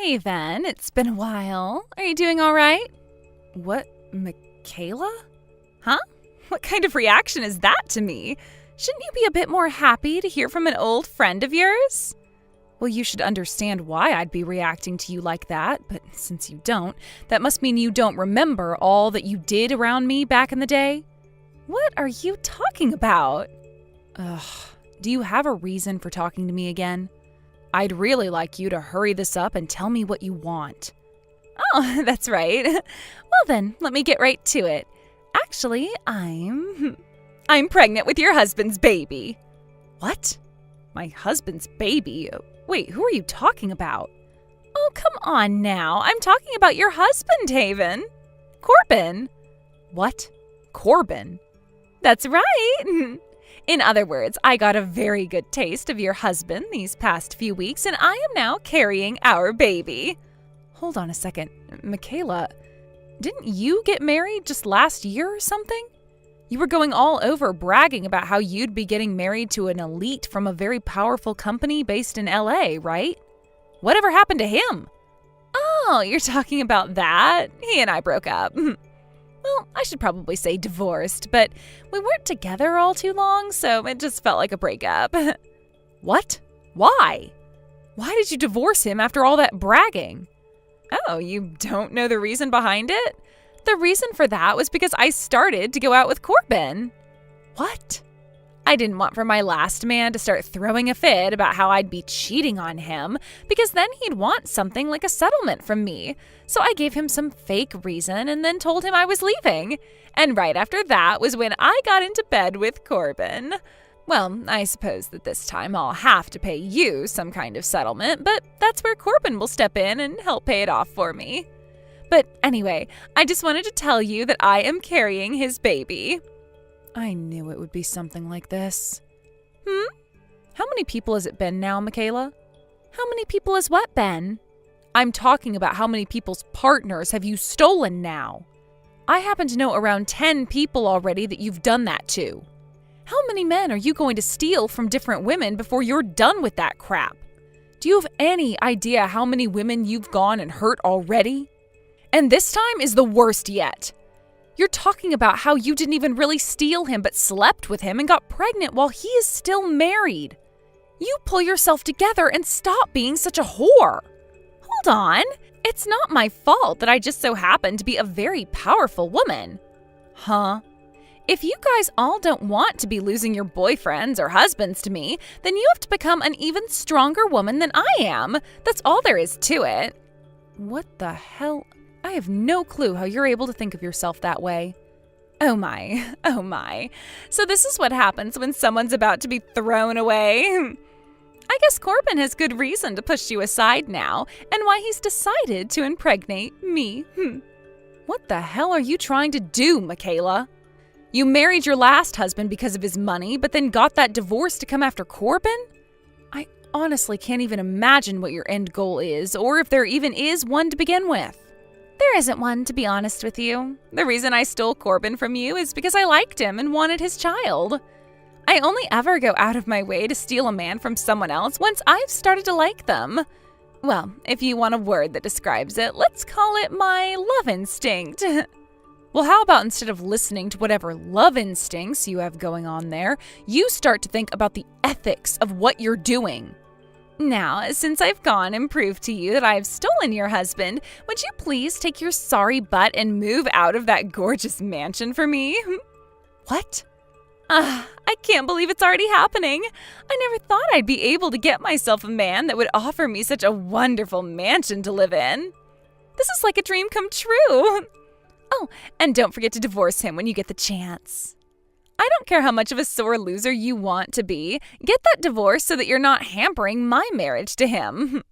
Hey, Ven, it's been a while. Are you doing all right? What, Michaela? Huh? What kind of reaction is that to me? Shouldn't you be a bit more happy to hear from an old friend of yours? Well, you should understand why I'd be reacting to you like that, but since you don't, that must mean you don't remember all that you did around me back in the day. What are you talking about? Ugh, do you have a reason for talking to me again? I'd really like you to hurry this up and tell me what you want. Oh, that's right. Well then, let me get right to it. Actually, I'm pregnant with your husband's baby. What? My husband's baby? Wait, who are you talking about? Oh, come on now. I'm talking about your husband, Haven. Corbin. What? Corbin? That's right. In other words, I got a very good taste of your husband these past few weeks, and I am now carrying our baby. Hold on a second. Michaela, didn't you get married just last year or something? You were going all over bragging about how you'd be getting married to an elite from a very powerful company based in LA, right? Whatever happened to him? Oh, you're talking about that? He and I broke up. Well, I should probably say divorced, but we weren't together all too long, so it just felt like a breakup. What? Why? Why did you divorce him after all that bragging? Oh, you don't know the reason behind it? The reason for that was because I started to go out with Corbin. What? I didn't want for my last man to start throwing a fit about how I'd be cheating on him, because then he'd want something like a settlement from me. So I gave him some fake reason and then told him I was leaving. And right after that was when I got into bed with Corbin. Well, I suppose that this time I'll have to pay you some kind of settlement, but that's where Corbin will step in and help pay it off for me. But anyway, I just wanted to tell you that I am carrying his baby. I knew it would be something like this. How many people has it been now, Michaela? How many people has what been? I'm talking about how many people's partners have you stolen now. I happen to know around 10 people already that you've done that to. How many men are you going to steal from different women before you're done with that crap? Do you have any idea how many women you've gone and hurt already? And this time is the worst yet. You're talking about how you didn't even really steal him but slept with him and got pregnant while he is still married. You pull yourself together and stop being such a whore. Hold on. It's not my fault that I just so happen to be a very powerful woman. Huh? If you guys all don't want to be losing your boyfriends or husbands to me, then you have to become an even stronger woman than I am. That's all there is to it. What the hell? I have no clue how you're able to think of yourself that way. Oh my. So this is what happens when someone's about to be thrown away. I guess Corbin has good reason to push you aside now, and why he's decided to impregnate me. What the hell are you trying to do, Michaela? You married your last husband because of his money, but then got that divorce to come after Corbin? I honestly can't even imagine what your end goal is, or if there even is one to begin with. There isn't one, to be honest with you. The reason I stole Corbin from you is because I liked him and wanted his child. I only ever go out of my way to steal a man from someone else once I've started to like them. Well, if you want a word that describes it, let's call it my love instinct. Well, how about instead of listening to whatever love instincts you have going on there, you start to think about the ethics of what you're doing. Now, since I've gone and proved to you that I've stolen your husband, would you please take your sorry butt and move out of that gorgeous mansion for me? What? I can't believe it's already happening. I never thought I'd be able to get myself a man that would offer me such a wonderful mansion to live in. This is like a dream come true. Oh, and don't forget to divorce him when you get the chance. I don't care how much of a sore loser you want to be. Get that divorce so that you're not hampering my marriage to him.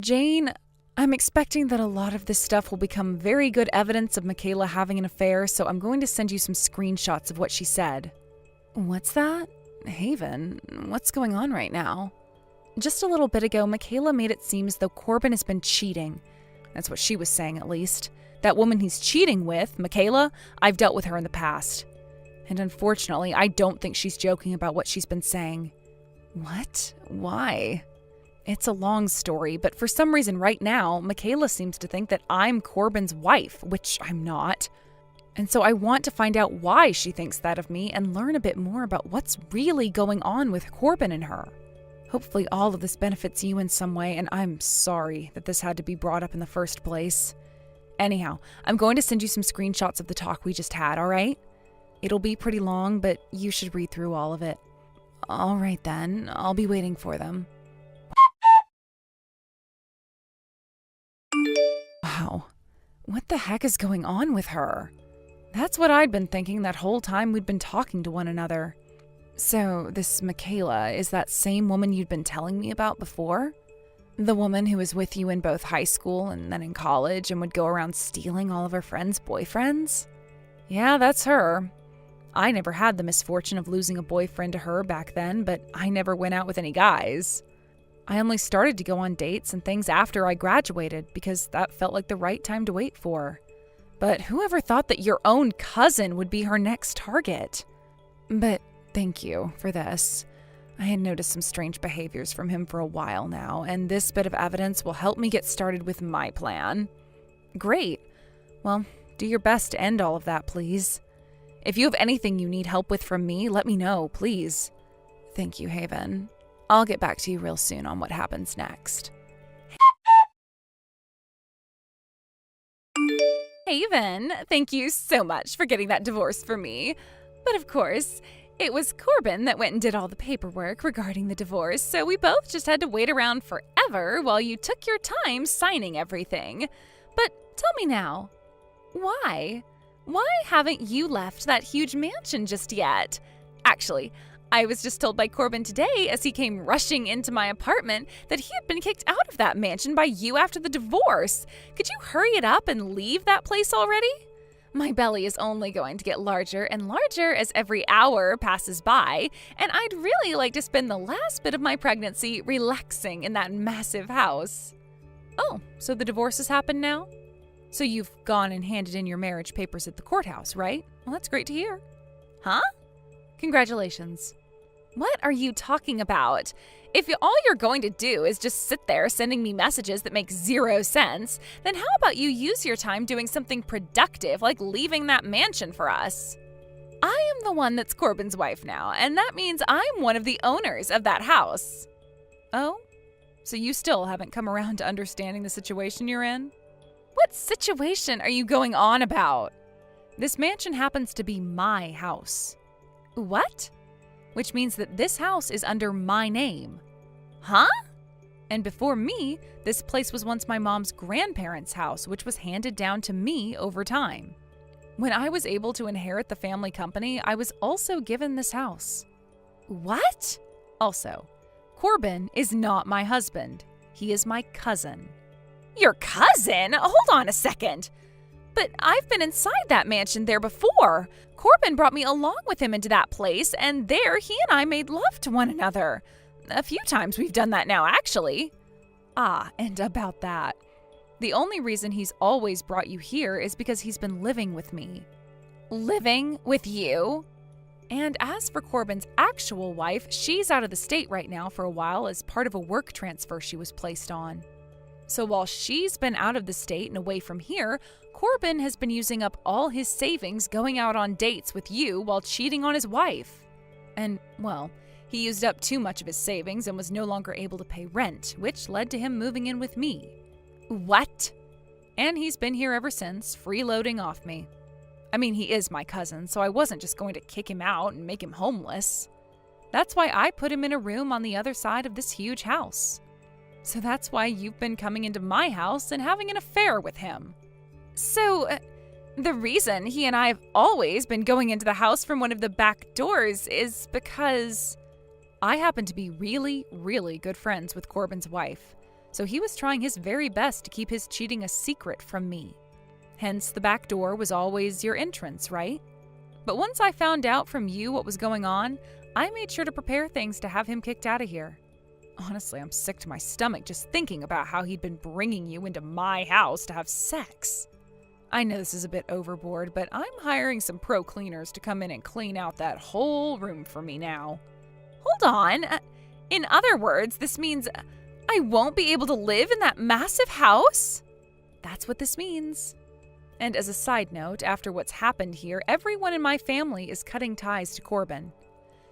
Jane, I'm expecting that a lot of this stuff will become very good evidence of Michaela having an affair, so I'm going to send you some screenshots of what she said. What's that? Haven, what's going on right now? Just a little bit ago, Michaela made it seem as though Corbin has been cheating. That's what she was saying, at least. That woman he's cheating with, Michaela, I've dealt with her in the past. And unfortunately, I don't think she's joking about what she's been saying. What? Why? It's a long story, but for some reason right now, Michaela seems to think that I'm Corbin's wife, which I'm not. And so I want to find out why she thinks that of me and learn a bit more about what's really going on with Corbin and her. Hopefully all of this benefits you in some way, and I'm sorry that this had to be brought up in the first place. Anyhow, I'm going to send you some screenshots of the talk we just had, all right? It'll be pretty long, but you should read through all of it. All right then, I'll be waiting for them. Wow, what the heck is going on with her? That's what I'd been thinking that whole time we'd been talking to one another. So, this Michaela is that same woman you'd been telling me about before? The woman who was with you in both high school and then in college and would go around stealing all of her friends' boyfriends? Yeah, that's her. I never had the misfortune of losing a boyfriend to her back then, but I never went out with any guys. I only started to go on dates and things after I graduated because that felt like the right time to wait for. But whoever thought that your own cousin would be her next target? But thank you for this. I had noticed some strange behaviors from him for a while now, and this bit of evidence will help me get started with my plan. Great. Well, do your best to end all of that, please. If you have anything you need help with from me, let me know, please. Thank you, Haven. I'll get back to you real soon on what happens next. Haven, thank you so much for getting that divorce for me. But of course, it was Corbin that went and did all the paperwork regarding the divorce, so we both just had to wait around forever while you took your time signing everything. But tell me now, why? Why haven't you left that huge mansion just yet? Actually, I was just told by Corbin today as he came rushing into my apartment that he had been kicked out of that mansion by you after the divorce. Could you hurry it up and leave that place already? My belly is only going to get larger and larger as every hour passes by, and I'd really like to spend the last bit of my pregnancy relaxing in that massive house. Oh, so the divorce has happened now? So you've gone and handed in your marriage papers at the courthouse, right? Well, that's great to hear. Huh? Congratulations. What are you talking about? If all you're going to do is just sit there sending me messages that make zero sense, then how about you use your time doing something productive like leaving that mansion for us? I am the one that's Corbin's wife now, and that means I'm one of the owners of that house. Oh? So you still haven't come around to understanding the situation you're in? What situation are you going on about? This mansion happens to be my house. What? Which means that this house is under my name. Huh? And before me, this place was once my mom's grandparents' house, which was handed down to me over time. When I was able to inherit the family company, I was also given this house. What? Also, Corbin is not my husband. He is my cousin. Your cousin? Hold on a second. But I've been inside that mansion there before. Corbin brought me along with him into that place, and there he and I made love to one another. A few times we've done that now, actually. Ah, and about that. The only reason he's always brought you here is because he's been living with me. Living with you? And as for Corbin's actual wife, she's out of the state right now for a while as part of a work transfer she was placed on. So while she's been out of the state and away from here, Corbin has been using up all his savings going out on dates with you while cheating on his wife. And, well, he used up too much of his savings and was no longer able to pay rent, which led to him moving in with me. What? And he's been here ever since, freeloading off me. I mean, he is my cousin, so I wasn't just going to kick him out and make him homeless. That's why I put him in a room on the other side of this huge house. So that's why you've been coming into my house and having an affair with him. So, the reason he and I have always been going into the house from one of the back doors is because I happen to be really, really good friends with Corbin's wife. So he was trying his very best to keep his cheating a secret from me. Hence, the back door was always your entrance, right? But once I found out from you what was going on, I made sure to prepare things to have him kicked out of here. Honestly, I'm sick to my stomach just thinking about how he'd been bringing you into my house to have sex. I know this is a bit overboard, but I'm hiring some pro cleaners to come in and clean out that whole room for me now. Hold on. In other words, this means I won't be able to live in that massive house? That's what this means. And as a side note, after what's happened here, everyone in my family is cutting ties to Corbin.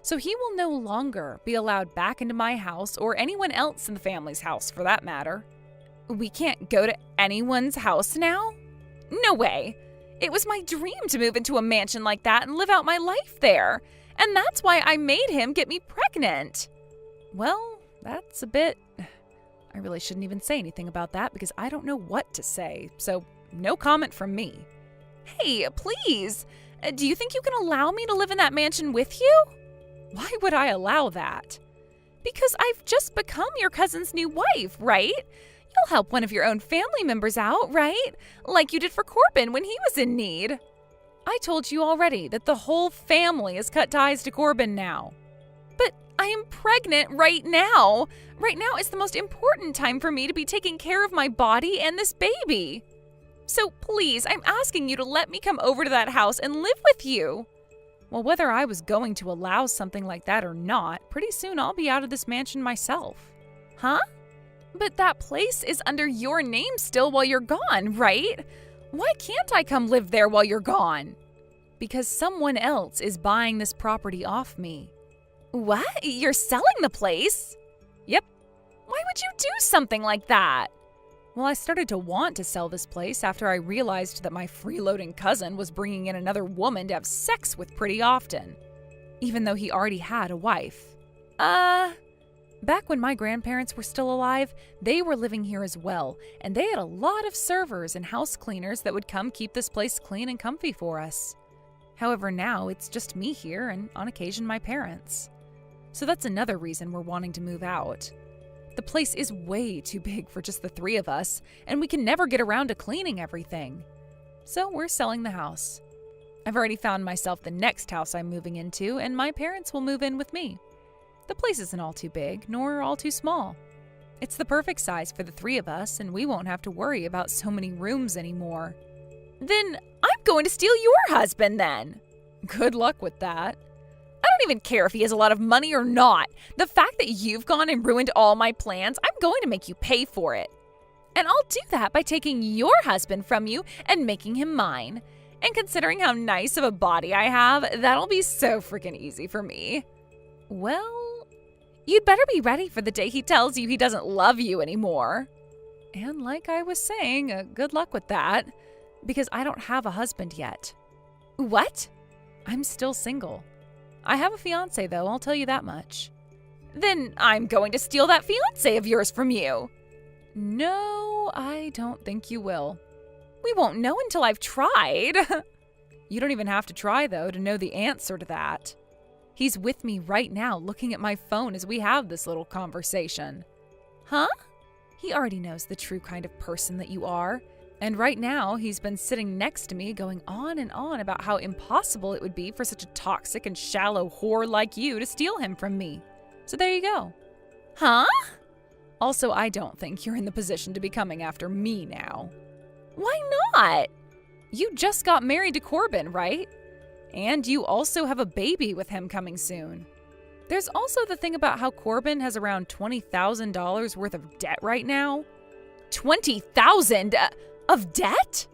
So he will no longer be allowed back into my house or anyone else in the family's house for that matter. We can't go to anyone's house now? No way. It was my dream to move into a mansion like that and live out my life there. And that's why I made him get me pregnant. Well, that's a bit... I really shouldn't even say anything about that because I don't know what to say. So no comment from me. Hey, please. Do you think you can allow me to live in that mansion with you? Why would I allow that? Because I've just become your cousin's new wife, right? You'll help one of your own family members out, right? Like you did for Corbin when he was in need. I told you already that the whole family has cut ties to Corbin now. But I am pregnant right now. Right now is the most important time for me to be taking care of my body and this baby. So please, I'm asking you to let me come over to that house and live with you. Well, whether I was going to allow something like that or not, pretty soon I'll be out of this mansion myself. Huh? But that place is under your name still while you're gone, right? Why can't I come live there while you're gone? Because someone else is buying this property off me. What? You're selling the place? Yep. Why would you do something like that? Well, I started to want to sell this place after I realized that my freeloading cousin was bringing in another woman to have sex with pretty often, even though he already had a wife. Back when my grandparents were still alive, they were living here as well, and they had a lot of servers and house cleaners that would come keep this place clean and comfy for us. However, now it's just me here and on occasion my parents. So that's another reason we're wanting to move out. The place is way too big for just the three of us, and we can never get around to cleaning everything. So we're selling the house. I've already found myself the next house I'm moving into, and my parents will move in with me. The place isn't all too big, nor all too small. It's the perfect size for the three of us, and we won't have to worry about so many rooms anymore. Then I'm going to steal your husband then. Good luck with that. I don't even care if he has a lot of money or not. The fact that you've gone and ruined all my plans, I'm going to make you pay for it. And I'll do that by taking your husband from you and making him mine. And considering how nice of a body I have, that'll be so freaking easy for me. Well, you'd better be ready for the day he tells you he doesn't love you anymore. And like I was saying, good luck with that, because I don't have a husband yet. What? I'm still single. I have a fiancé though, I'll tell you that much. Then I'm going to steal that fiancé of yours from you. No, I don't think you will. We won't know until I've tried. You don't even have to try though to know the answer to that. He's with me right now looking at my phone as we have this little conversation. Huh? He already knows the true kind of person that you are. And right now, he's been sitting next to me going on and on about how impossible it would be for such a toxic and shallow whore like you to steal him from me. So there you go. Huh? Also, I don't think you're in the position to be coming after me now. Why not? You just got married to Corbin, right? And you also have a baby with him coming soon. There's also the thing about how Corbin has around $20,000 worth of debt right now. $20,000 of debt?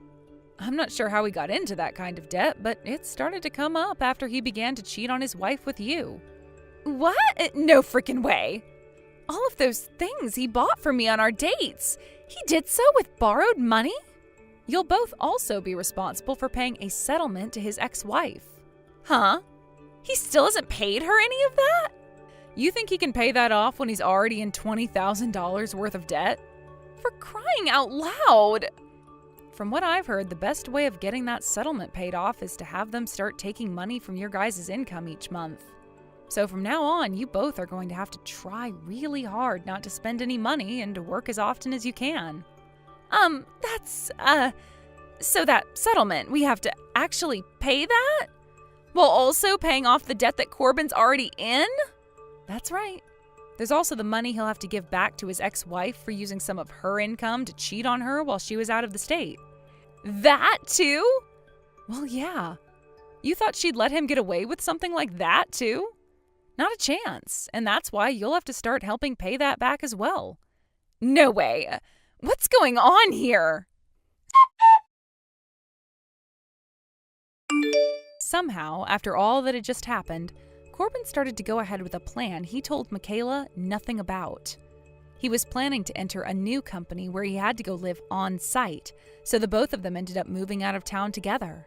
I'm not sure how he got into that kind of debt, but it started to come up after he began to cheat on his wife with you. What? No freaking way. All of those things he bought for me on our dates. He did so with borrowed money? You'll both also be responsible for paying a settlement to his ex-wife. Huh? He still hasn't paid her any of that? You think he can pay that off when he's already in $20,000 worth of debt? For crying out loud! From what I've heard, the best way of getting that settlement paid off is to have them start taking money from your guys' income each month. So from now on, you both are going to have to try really hard not to spend any money and to work as often as you can. So that settlement, we have to actually pay that? While also paying off the debt that Corbin's already in? That's right. There's also the money he'll have to give back to his ex-wife for using some of her income to cheat on her while she was out of the state. That too? Well, yeah. You thought she'd let him get away with something like that too? Not a chance, and that's why you'll have to start helping pay that back as well. No way! What's going on here? Somehow, after all that had just happened, Corbin started to go ahead with a plan he told Michaela nothing about. He was planning to enter a new company where he had to go live on site, so the both of them ended up moving out of town together.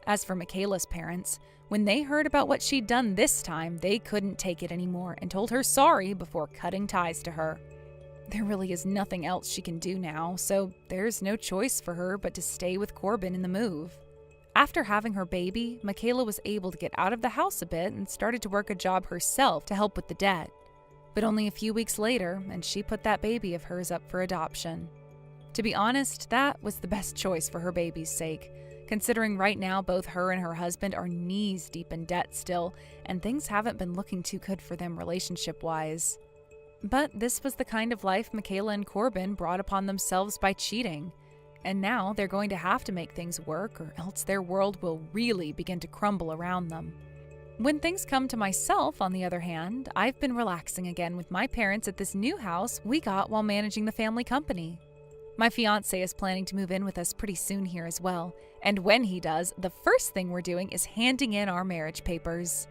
As for Michaela's parents, when they heard about what she'd done this time, they couldn't take it anymore and told her sorry before cutting ties to her. There really is nothing else she can do now, so there's no choice for her but to stay with Corbin in the move. After having her baby, Michaela was able to get out of the house a bit and started to work a job herself to help with the debt. But only a few weeks later, and she put that baby of hers up for adoption. To be honest, that was the best choice for her baby's sake, considering right now both her and her husband are knees deep in debt still, and things haven't been looking too good for them relationship-wise. But this was the kind of life Michaela and Corbin brought upon themselves by cheating. And now they're going to have to make things work, or else their world will really begin to crumble around them. When things come to myself, on the other hand, I've been relaxing again with my parents at this new house we got while managing the family company. My fiancé is planning to move in with us pretty soon here as well, and when he does, the first thing we're doing is handing in our marriage papers.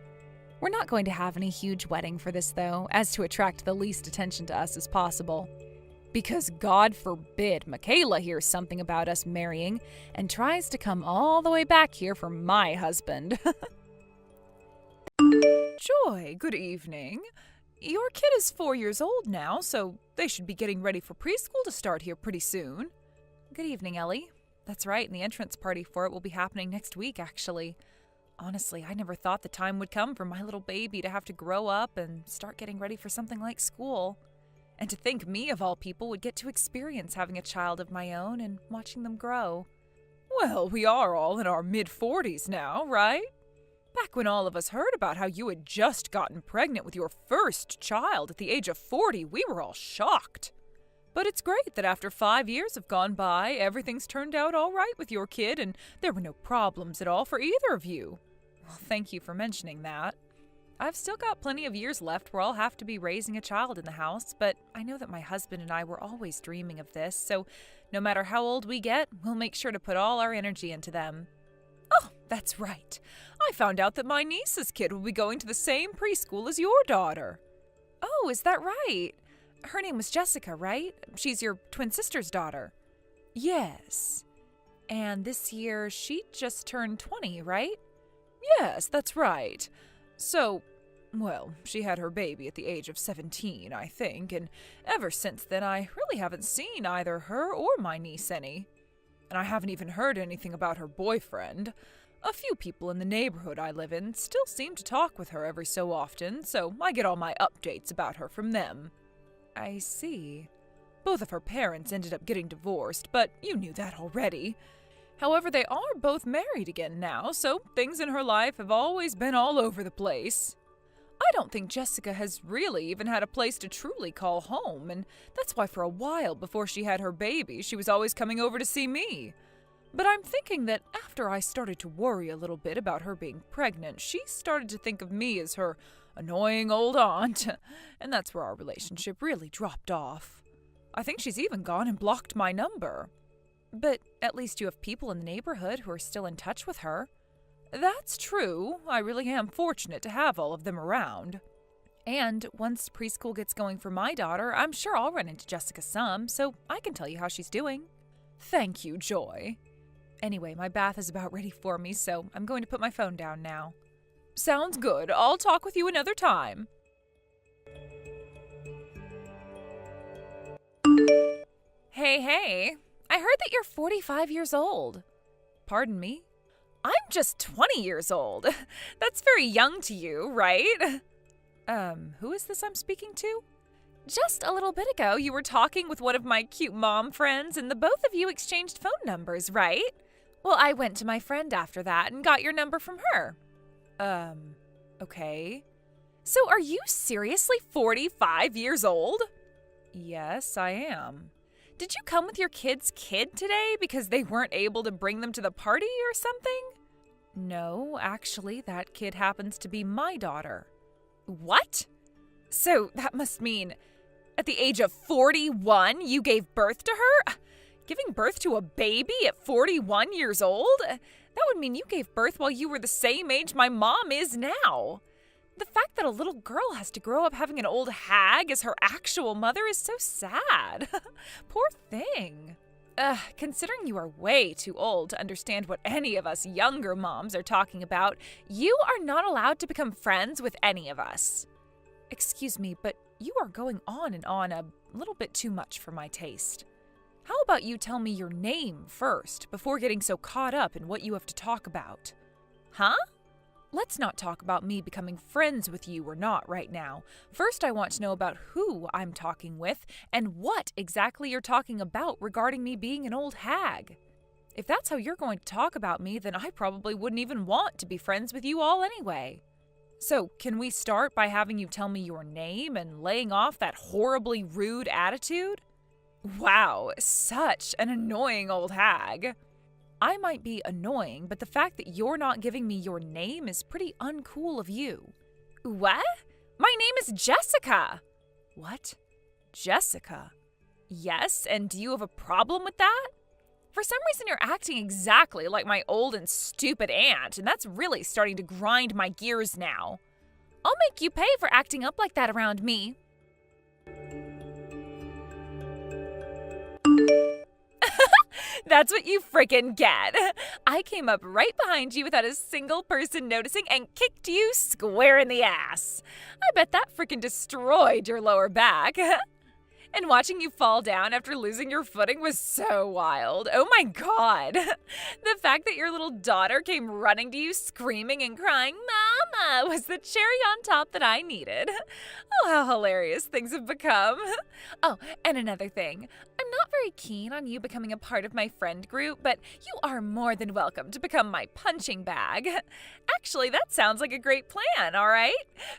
We're not going to have any huge wedding for this though, as to attract the least attention to us as possible. Because God forbid Michaela hears something about us marrying and tries to come all the way back here for my husband. Joy, good evening. Your kid is 4 years old now, so they should be getting ready for preschool to start here pretty soon. Good evening, Ellie. That's right, and the entrance party for it will be happening next week, actually. Honestly, I never thought the time would come for my little baby to have to grow up and start getting ready for something like school. And to think me, of all people, would get to experience having a child of my own and watching them grow. Well, we are all in our mid-40s now, right? Back when all of us heard about how you had just gotten pregnant with your first child at the age of 40, we were all shocked. But it's great that after 5 years have gone by, everything's turned out all right with your kid, and there were no problems at all for either of you. Well, thank you for mentioning that. I've still got plenty of years left where I'll have to be raising a child in the house, but I know that my husband and I were always dreaming of this, so no matter how old we get, we'll make sure to put all our energy into them. Oh, that's right. I found out that my niece's kid will be going to the same preschool as your daughter. Oh, is that right? Her name was Jessica, right? She's your twin sister's daughter. Yes. And this year, she just turned 20, right? Yes, that's right. So, well, she had her baby at the age of 17, I think, and ever since then I really haven't seen either her or my niece any. And I haven't even heard anything about her boyfriend. A few people in the neighborhood I live in still seem to talk with her every so often, so I get all my updates about her from them. I see. Both of her parents ended up getting divorced, but you knew that already. However, they are both married again now, so things in her life have always been all over the place. I don't think Jessica has really even had a place to truly call home, and that's why for a while before she had her baby, she was always coming over to see me. But I'm thinking that after I started to worry a little bit about her being pregnant, she started to think of me as her annoying old aunt, and that's where our relationship really dropped off. I think she's even gone and blocked my number. But at least you have people in the neighborhood who are still in touch with her. That's true. I really am fortunate to have all of them around. And once preschool gets going for my daughter, I'm sure I'll run into Jessica some, so I can tell you how she's doing. Thank you, Joy. Anyway, my bath is about ready for me, so I'm going to put my phone down now. Sounds good. I'll talk with you another time. Hey, I heard that you're 45 years old. Pardon me? I'm just 20 years old. That's very young to you, right? Who is this I'm speaking to? Just a little bit ago, you were talking with one of my cute mom friends, and the both of you exchanged phone numbers, right? Well, I went to my friend after that and got your number from her. Okay. So are you seriously 45 years old? Yes, I am. Did you come with your kid's kid today because they weren't able to bring them to the party or something? No, actually, that kid happens to be my daughter. What? So that must mean at the age of 41, you gave birth to her? Giving birth to a baby at 41 years old? That would mean you gave birth while you were the same age my mom is now. The fact that a little girl has to grow up having an old hag as her actual mother is so sad. Poor thing. Considering you are way too old to understand what any of us younger moms are talking about, you are not allowed to become friends with any of us. Excuse me, but you are going on and on a little bit too much for my taste. How about you tell me your name first, before getting so caught up in what you have to talk about? Huh? Let's not talk about me becoming friends with you or not right now. First, I want to know about who I'm talking with and what exactly you're talking about regarding me being an old hag. If that's how you're going to talk about me, then I probably wouldn't even want to be friends with you all anyway. So, can we start by having you tell me your name and laying off that horribly rude attitude? Wow, such an annoying old hag. I might be annoying, but the fact that you're not giving me your name is pretty uncool of you. What? My name is Jessica. What? Jessica? Yes, and do you have a problem with that? For some reason, you're acting exactly like my old and stupid aunt, and that's really starting to grind my gears now. I'll make you pay for acting up like that around me. That's what you frickin' get. I came up right behind you without a single person noticing and kicked you square in the ass. I bet that frickin' destroyed your lower back. And watching you fall down after losing your footing was so wild. Oh my god. The fact that your little daughter came running to you screaming and crying, "Mama," was the cherry on top that I needed. Oh, how hilarious things have become. Oh, and another thing. I'm not very keen on you becoming a part of my friend group, but you are more than welcome to become my punching bag. Actually, that sounds like a great plan, all right?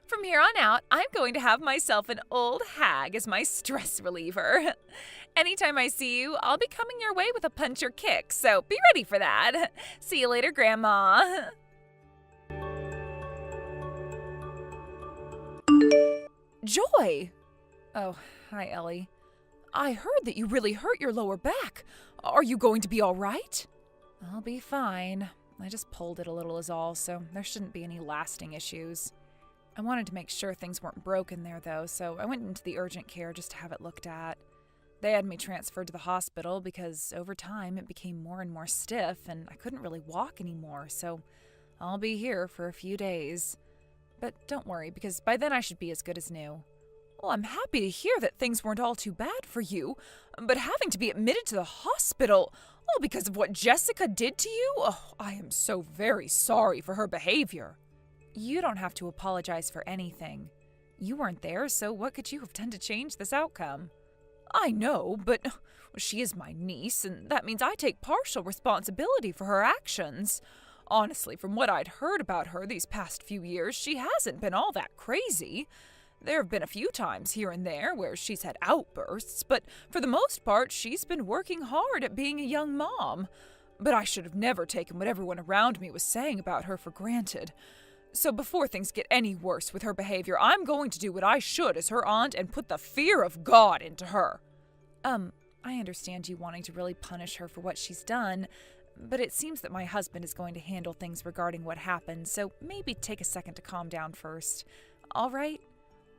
From here on out, I'm going to have myself an old hag as my stress reliever. Anytime I see you, I'll be coming your way with a punch or kick, so be ready for that. See you later, Grandma. Joy! Oh, hi, Ellie. I heard that you really hurt your lower back. Are you going to be all right? I'll be fine. I just pulled it a little is all, so there shouldn't be any lasting issues. I wanted to make sure things weren't broken there, though, so I went into the urgent care just to have it looked at. They had me transferred to the hospital because over time it became more and more stiff and I couldn't really walk anymore, so I'll be here for a few days. But don't worry, because by then I should be as good as new. Well, I'm happy to hear that things weren't all too bad for you, but having to be admitted to the hospital, all because of what Jessica did to you? Oh, I am so very sorry for her behavior. You don't have to apologize for anything. You weren't there, so what could you have done to change this outcome? I know, but she is my niece, and that means I take partial responsibility for her actions. Honestly, from what I'd heard about her these past few years, she hasn't been all that crazy. There have been a few times here and there where she's had outbursts, but for the most part, she's been working hard at being a young mom. But I should have never taken what everyone around me was saying about her for granted. So before things get any worse with her behavior, I'm going to do what I should as her aunt and put the fear of God into her. I understand you wanting to really punish her for what she's done, but it seems that my husband is going to handle things regarding what happened, so maybe take a second to calm down first. All right?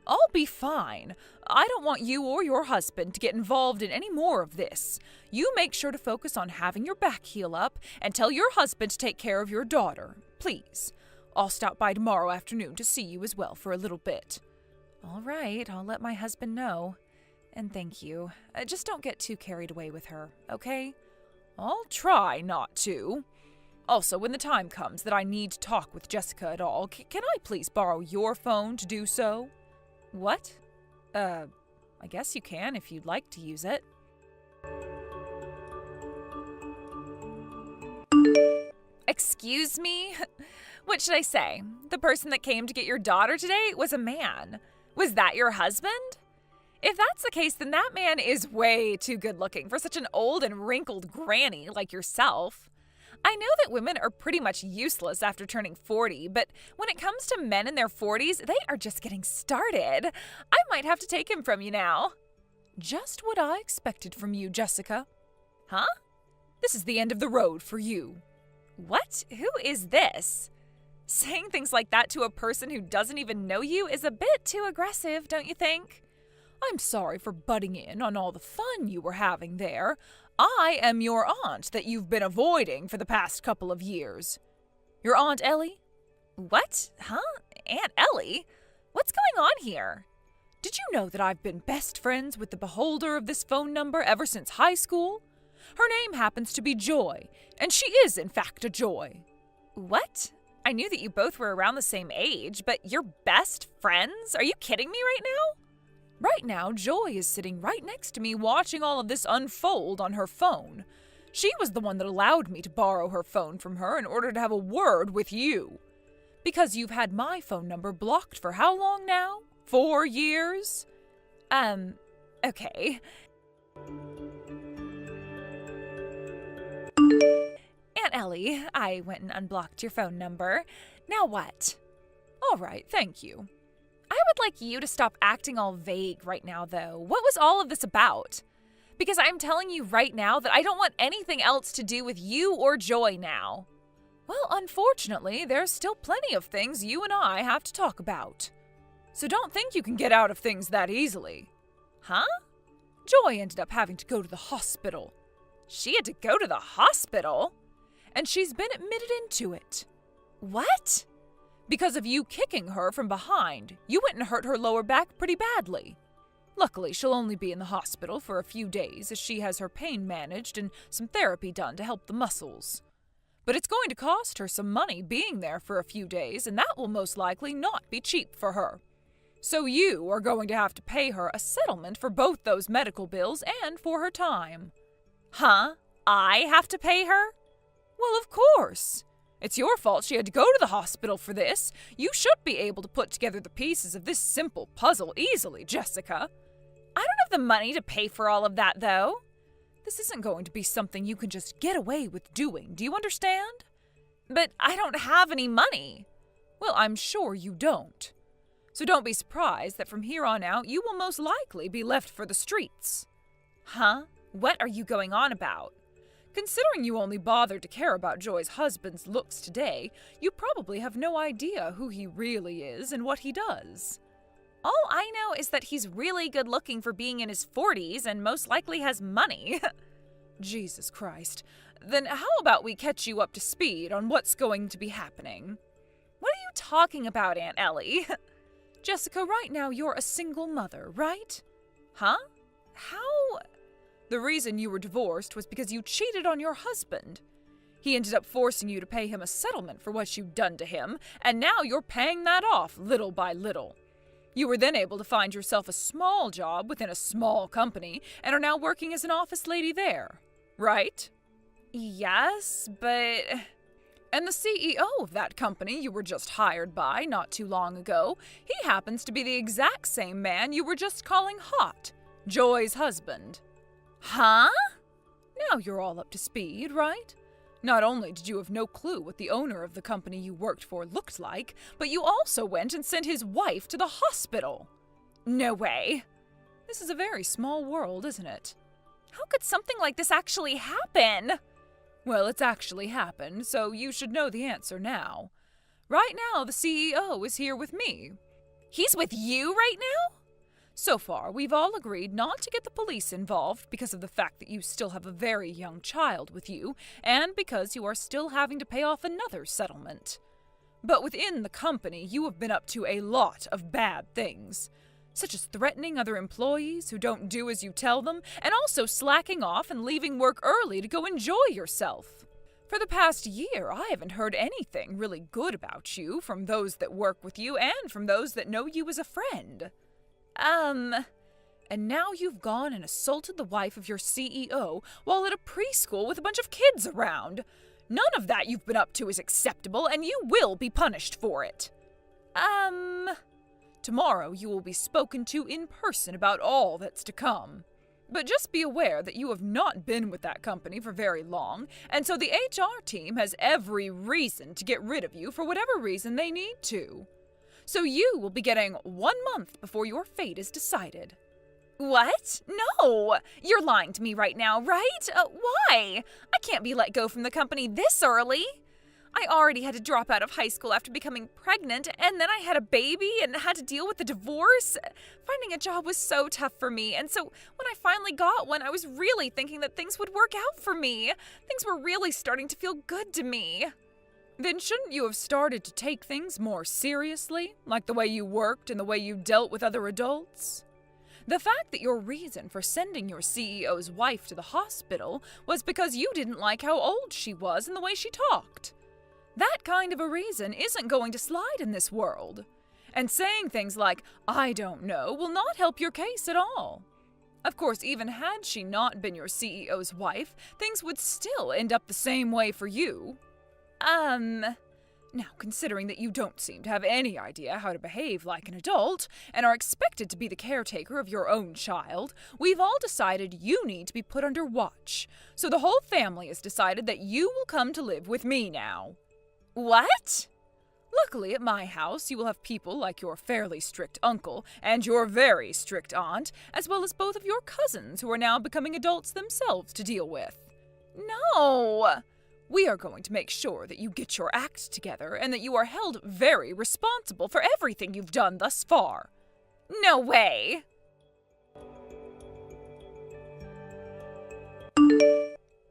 I'll be fine. I don't want you or your husband to get involved in any more of this. You make sure to focus on having your back heal up and tell your husband to take care of your daughter, please. I'll stop by tomorrow afternoon to see you as well for a little bit. All right, I'll let my husband know. And thank you. Just don't get too carried away with her, okay? I'll try not to. Also, when the time comes that I need to talk with Jessica at all, can I please borrow your phone to do so? What? I guess you can if you'd like to use it. Excuse me? What should I say? The person that came to get your daughter today was a man. Was that your husband? If that's the case, then that man is way too good looking for such an old and wrinkled granny like yourself. I know that women are pretty much useless after turning 40, but when it comes to men in their 40s, they are just getting started. I might have to take him from you now. Just what I expected from you, Jessica. Huh? This is the end of the road for you. What? Who is this? Saying things like that to a person who doesn't even know you is a bit too aggressive, don't you think? I'm sorry for butting in on all the fun you were having there. I am your aunt that you've been avoiding for the past couple of years. Your Aunt Ellie? What? Huh? Aunt Ellie? What's going on here? Did you know that I've been best friends with the beholder of this phone number ever since high school? Her name happens to be Joy, and she is in fact a joy. What? I knew that you both were around the same age, but you're best friends? Are you kidding me right now? Right now, Joy is sitting right next to me watching all of this unfold on her phone. She was the one that allowed me to borrow her phone from her in order to have a word with you. Because you've had my phone number blocked for how long now? 4 years? Okay. Aunt Ellie, I went and unblocked your phone number. Now what? All right, thank you. I would like you to stop acting all vague right now, though. What was all of this about? Because I'm telling you right now that I don't want anything else to do with you or Joy now. Well, unfortunately, there's still plenty of things you and I have to talk about. So don't think you can get out of things that easily. Huh? Joy ended up having to go to the hospital. She had to go to the hospital? And she's been admitted into it. What? Because of you kicking her from behind, you went and hurt her lower back pretty badly. Luckily, she'll only be in the hospital for a few days as she has her pain managed and some therapy done to help the muscles. But it's going to cost her some money being there for a few days, and that will most likely not be cheap for her. So you are going to have to pay her a settlement for both those medical bills and for her time. Huh? I have to pay her? Well, of course. It's your fault she had to go to the hospital for this. You should be able to put together the pieces of this simple puzzle easily, Jessica. I don't have the money to pay for all of that, though. This isn't going to be something you can just get away with doing. Do you understand? But I don't have any money. Well, I'm sure you don't. So don't be surprised that from here on out, you will most likely be left for the streets. Huh? What are you going on about? Considering you only bothered to care about Joy's husband's looks today, you probably have no idea who he really is and what he does. All I know is that he's really good looking for being in his 40s and most likely has money. Jesus Christ. Then how about we catch you up to speed on what's going to be happening? What are you talking about, Aunt Ellie? Jessica, right now you're a single mother, right? Huh? How? The reason you were divorced was because you cheated on your husband. He ended up forcing you to pay him a settlement for what you'd done to him, and now you're paying that off little by little. You were then able to find yourself a small job within a small company and are now working as an office lady there, right? Yes, but... And the CEO of that company you were just hired by not too long ago, he happens to be the exact same man you were just calling hot, Joy's husband. Huh? Now you're all up to speed, right? Not only did you have no clue what the owner of the company you worked for looked like, but you also went and sent his wife to the hospital. No way. This is a very small world, isn't it? How could something like this actually happen? Well, it's actually happened, so you should know the answer now. Right now, the CEO is here with me. He's with you right now? So far, we've all agreed not to get the police involved because of the fact that you still have a very young child with you, and because you are still having to pay off another settlement. But within the company, you have been up to a lot of bad things, such as threatening other employees who don't do as you tell them, and also slacking off and leaving work early to go enjoy yourself. For the past year, I haven't heard anything really good about you from those that work with you and from those that know you as a friend. And now you've gone and assaulted the wife of your CEO while at a preschool with a bunch of kids around. None of that you've been up to is acceptable, and you will be punished for it. Tomorrow you will be spoken to in person about all that's to come. But just be aware that you have not been with that company for very long, and so the HR team has every reason to get rid of you for whatever reason they need to. So you will be getting 1 month before your fate is decided. What? No! You're lying to me right now, right? Why? I can't be let go from the company this early. I already had to drop out of high school after becoming pregnant, and then I had a baby and had to deal with the divorce. Finding a job was so tough for me, and so when I finally got one, I was really thinking that things would work out for me. Things were really starting to feel good to me. Then shouldn't you have started to take things more seriously, like the way you worked and the way you dealt with other adults? The fact that your reason for sending your CEO's wife to the hospital was because you didn't like how old she was and the way she talked. That kind of a reason isn't going to slide in this world. And saying things like, "I don't know," will not help your case at all. Of course, even had she not been your CEO's wife, things would still end up the same way for you. Now, considering that you don't seem to have any idea how to behave like an adult, and are expected to be the caretaker of your own child, we've all decided you need to be put under watch. So the whole family has decided that you will come to live with me now. What? Luckily, at my house, you will have people like your fairly strict uncle and your very strict aunt, as well as both of your cousins who are now becoming adults themselves to deal with. No! We are going to make sure that you get your act together and that you are held very responsible for everything you've done thus far. No way!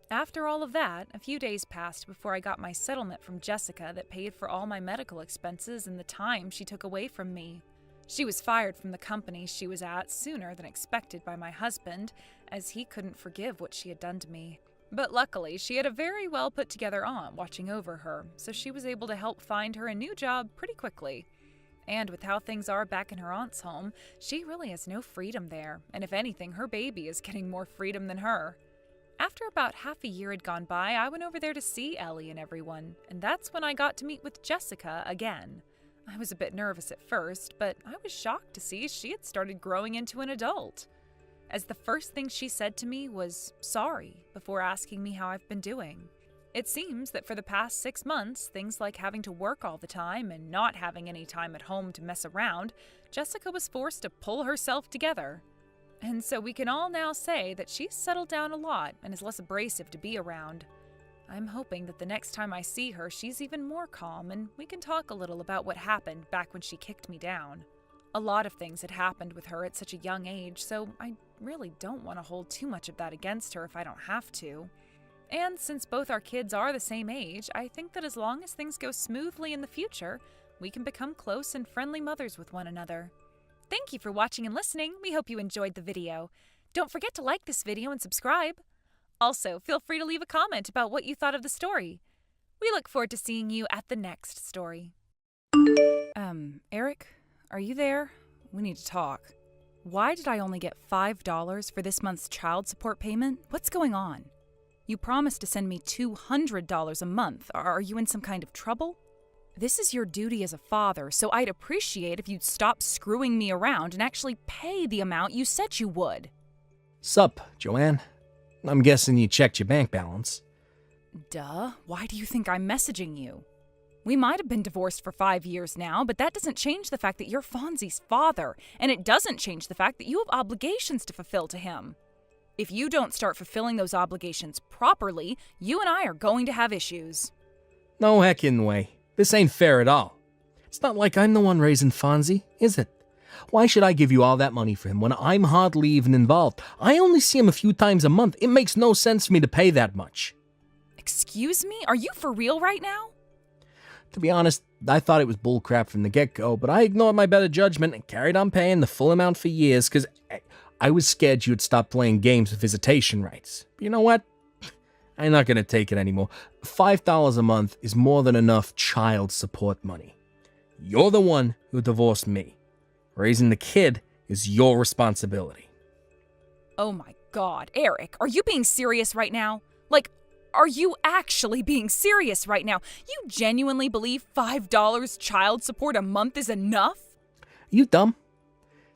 After all of that, a few days passed before I got my settlement from Jessica that paid for all my medical expenses and the time she took away from me. She was fired from the company she was at sooner than expected by my husband, as he couldn't forgive what she had done to me. But luckily, she had a very well put together aunt watching over her, so she was able to help find her a new job pretty quickly. And with how things are back in her aunt's home, she really has no freedom there, and if anything, her baby is getting more freedom than her. After about half a year had gone by, I went over there to see Ellie and everyone, and that's when I got to meet with Jessica again. I was a bit nervous at first, but I was shocked to see she had started growing into an adult. As the first thing she said to me was sorry before asking me how I've been doing. It seems that for the past 6 months, things like having to work all the time and not having any time at home to mess around, Jessica was forced to pull herself together. And so we can all now say that she's settled down a lot and is less abrasive to be around. I'm hoping that the next time I see her, she's even more calm and we can talk a little about what happened back when she kicked me down. A lot of things had happened with her at such a young age, so I really don't want to hold too much of that against her if I don't have to. And since both our kids are the same age, I think that as long as things go smoothly in the future, we can become close and friendly mothers with one another. Thank you for watching and listening. We hope you enjoyed the video. Don't forget to like this video and subscribe. Also, feel free to leave a comment about what you thought of the story. We look forward to seeing you at the next story. Eric, are you there? We need to talk. Why did I only get $5 for this month's child support payment? What's going on? You promised to send me $200 a month. Are you in some kind of trouble? This is your duty as a father, so I'd appreciate if you'd stop screwing me around and actually pay the amount you said you would. Sup, Joanne? I'm guessing you checked your bank balance. Duh. Why do you think I'm messaging you? We might have been divorced for 5 years now, but that doesn't change the fact that you're Fonzie's father, and it doesn't change the fact that you have obligations to fulfill to him. If you don't start fulfilling those obligations properly, you and I are going to have issues. No heckin' way. This ain't fair at all. It's not like I'm the one raising Fonzie, is it? Why should I give you all that money for him when I'm hardly even involved? I only see him a few times a month. It makes no sense for me to pay that much. Excuse me? Are you for real right now? To be honest, I thought it was bullcrap from the get-go, but I ignored my better judgment and carried on paying the full amount for years because I was scared you'd stop playing games with visitation rights. But you know what? I'm not going to take it anymore. $5 a month is more than enough child support money. You're the one who divorced me. Raising the kid is your responsibility. Oh my God, Eric, are you being serious right now? Like, are you actually being serious right now? You genuinely believe $5 child support a month is enough? You dumb?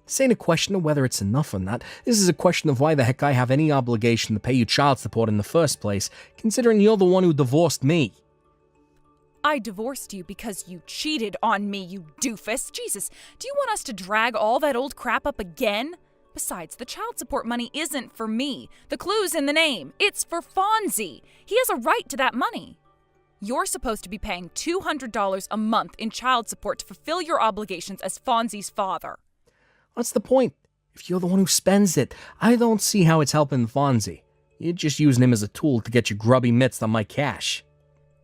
This ain't a question of whether it's enough or not. This is a question of why the heck I have any obligation to pay you child support in the first place, considering you're the one who divorced me. I divorced you because you cheated on me, you doofus. Jesus, do you want us to drag all that old crap up again? Besides, the child support money isn't for me. The clue's in the name. It's for Fonzie. He has a right to that money. You're supposed to be paying $200 a month in child support to fulfill your obligations as Fonzie's father. What's the point? If you're the one who spends it, I don't see how it's helping Fonzie. You're just using him as a tool to get your grubby mitts on my cash.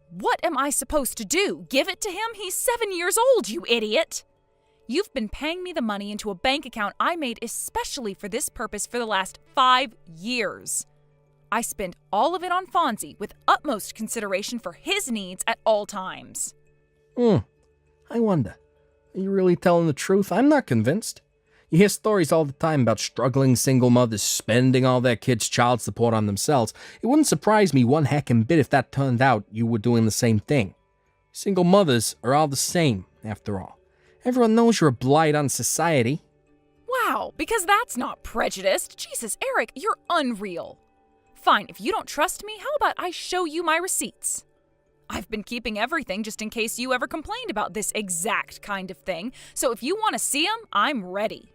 What am I supposed to do? Give it to him? He's 7 years old, you idiot! You've been paying me the money into a bank account I made especially for this purpose for the last 5 years. I spend all of it on Fonzie with utmost consideration for his needs at all times. I wonder, are you really telling the truth? I'm not convinced. You hear stories all the time about struggling single mothers spending all their kids' child support on themselves. It wouldn't surprise me one heckin' bit if that turned out you were doing the same thing. Single mothers are all the same, after all. Everyone knows you're a blight on society. Wow, because that's not prejudiced. Jesus, Eric, you're unreal. Fine, if you don't trust me, how about I show you my receipts? I've been keeping everything just in case you ever complained about this exact kind of thing, so if you want to see them, I'm ready.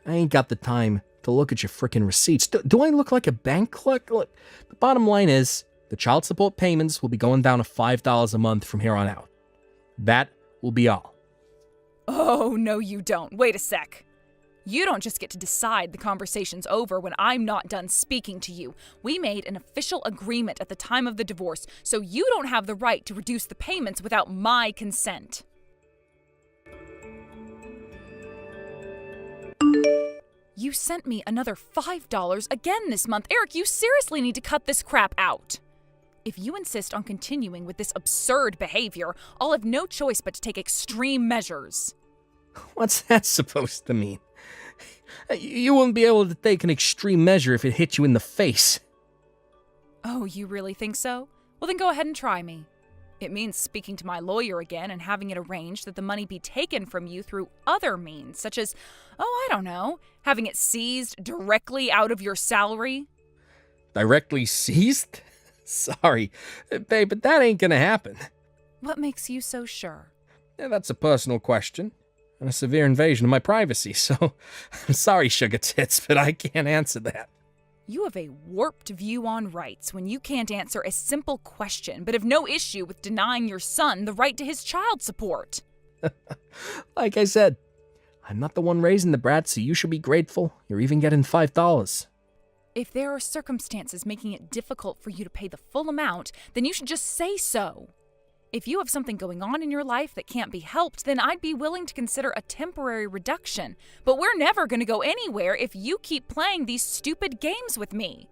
I ain't got the time to look at your frickin' receipts. Do I look like a bank clerk? Look, the bottom line is, the child support payments will be going down to $5 a month from here on out. That will be all. Oh, no you don't. Wait a sec. You don't just get to decide the conversation's over when I'm not done speaking to you. We made an official agreement at the time of the divorce, so you don't have the right to reduce the payments without my consent. You sent me another $5 again this month. Eric, you seriously need to cut this crap out. If you insist on continuing with this absurd behavior, I'll have no choice but to take extreme measures. What's that supposed to mean? You wouldn't be able to take an extreme measure if it hit you in the face. Oh, you really think so? Well, then go ahead and try me. It means speaking to my lawyer again and having it arranged that the money be taken from you through other means, such as, I don't know, having it seized directly out of your salary. Directly seized? Sorry, babe, but that ain't gonna happen. What makes you so sure? That's a personal question, and a severe invasion of my privacy, so I'm sorry, sugar tits, but I can't answer that. You have a warped view on rights when you can't answer a simple question, but have no issue with denying your son the right to his child support. Like I said, I'm not the one raising the brat, so you should be grateful you're even getting $5. If there are circumstances making it difficult for you to pay the full amount, then you should just say so. If you have something going on in your life that can't be helped, then I'd be willing to consider a temporary reduction. But we're never going to go anywhere if you keep playing these stupid games with me.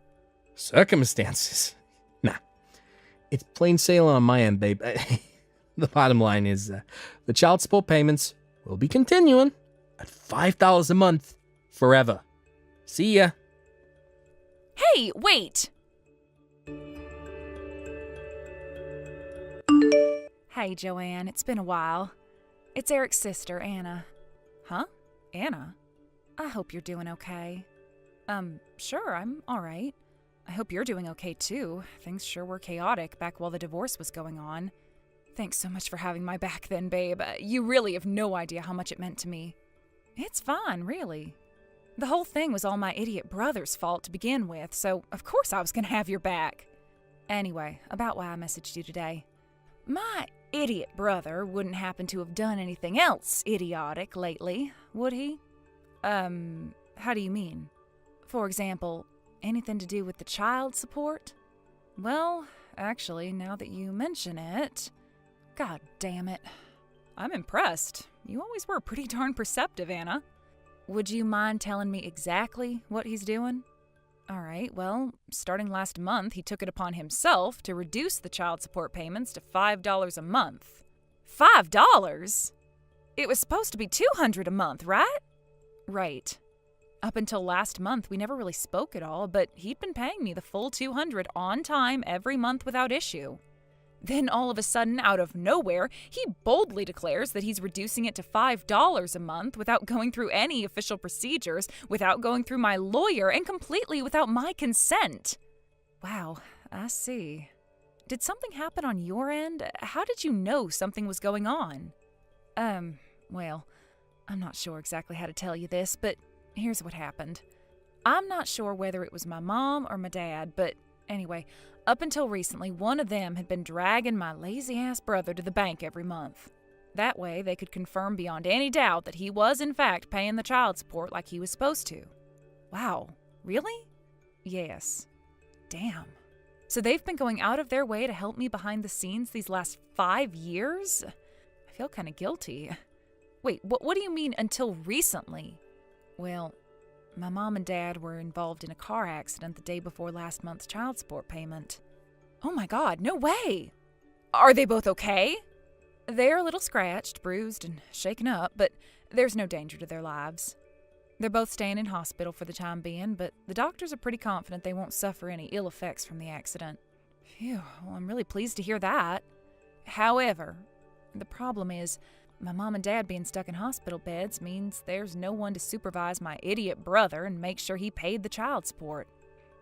Circumstances? Nah. It's plain sailing on my end, babe. The bottom line is, the child support payments will be continuing at $5 a month forever. See ya. Hey, wait! Hey, Joanne, it's been a while. It's Eric's sister, Anna. Huh? Anna? I hope you're doing okay. Sure, I'm alright. I hope you're doing okay, too. Things sure were chaotic back while the divorce was going on. Thanks so much for having my back then, babe. You really have no idea how much it meant to me. It's fine, really. The whole thing was all my idiot brother's fault to begin with, so of course I was gonna have your back. Anyway, about why I messaged you today. My idiot brother wouldn't happen to have done anything else idiotic lately, would he? How do you mean? For example, anything to do with the child support? Well, actually, now that you mention it, God damn it. I'm impressed. You always were pretty darn perceptive, Anna. Would you mind telling me exactly what he's doing? All right, well, starting last month, he took it upon himself to reduce the child support payments to $5 a month. $5? It was supposed to be $200 a month, right? Right. Up until last month, we never really spoke at all, but he'd been paying me the full $200 on time every month without issue. Then all of a sudden, out of nowhere, he boldly declares that he's reducing it to $5 a month without going through any official procedures, without going through my lawyer, and completely without my consent. Wow, I see. Did something happen on your end? How did you know something was going on? Well, I'm not sure exactly how to tell you this, but here's what happened. I'm not sure whether it was my mom or my dad, but anyway, up until recently, one of them had been dragging my lazy-ass brother to the bank every month. That way, they could confirm beyond any doubt that he was, in fact, paying the child support like he was supposed to. Wow, really? Yes. Damn. So they've been going out of their way to help me behind the scenes these last 5 years? I feel kind of guilty. Wait, what do you mean until recently? Well, my mom and dad were involved in a car accident the day before last month's child support payment. Oh my God, no way! Are they both okay? They're a little scratched, bruised, and shaken up, but there's no danger to their lives. They're both staying in hospital for the time being, but the doctors are pretty confident they won't suffer any ill effects from the accident. Phew, well, I'm really pleased to hear that. However, the problem is, my mom and dad being stuck in hospital beds means there's no one to supervise my idiot brother and make sure he paid the child support.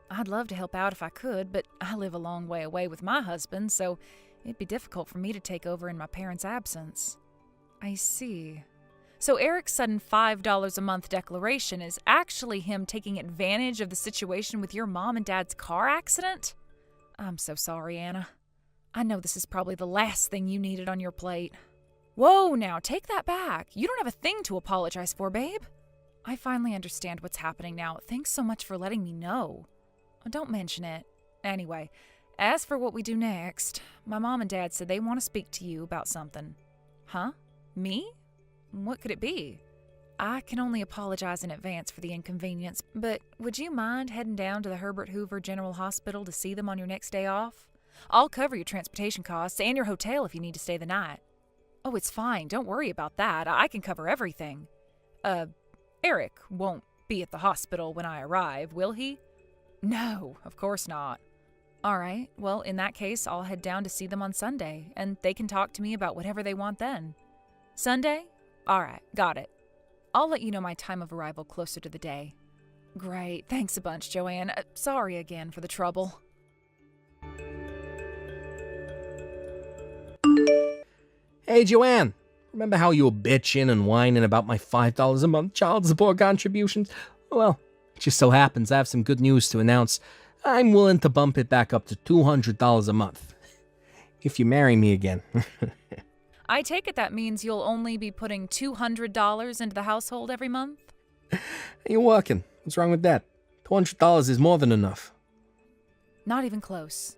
I'd love to help out if I could, but I live a long way away with my husband, so it'd be difficult for me to take over in my parents' absence. I see. So Eric's sudden $5 a month declaration is actually him taking advantage of the situation with your mom and dad's car accident? I'm so sorry, Anna. I know this is probably the last thing you needed on your plate. Whoa, now, take that back. You don't have a thing to apologize for, babe. I finally understand what's happening now. Thanks so much for letting me know. Oh, don't mention it. Anyway, as for what we do next, my mom and dad said they want to speak to you about something. Huh? Me? What could it be? I can only apologize in advance for the inconvenience, but would you mind heading down to the Herbert Hoover General Hospital to see them on your next day off? I'll cover your transportation costs and your hotel if you need to stay the night. Oh, it's fine. Don't worry about that. I can cover everything. Eric won't be at the hospital when I arrive, will he? No, of course not. All right. Well, in that case, I'll head down to see them on Sunday, and they can talk to me about whatever they want then. Sunday? All right. Got it. I'll let you know my time of arrival closer to the day. Great. Thanks a bunch, Joanne. Sorry again for the trouble. Hey, Joanne, remember how you were bitching and whining about my $5 a month child support contributions? Well, it just so happens I have some good news to announce. I'm willing to bump it back up to $200 a month. If you marry me again. I take it that means you'll only be putting $200 into the household every month? You're working. What's wrong with that? $200 is more than enough. Not even close.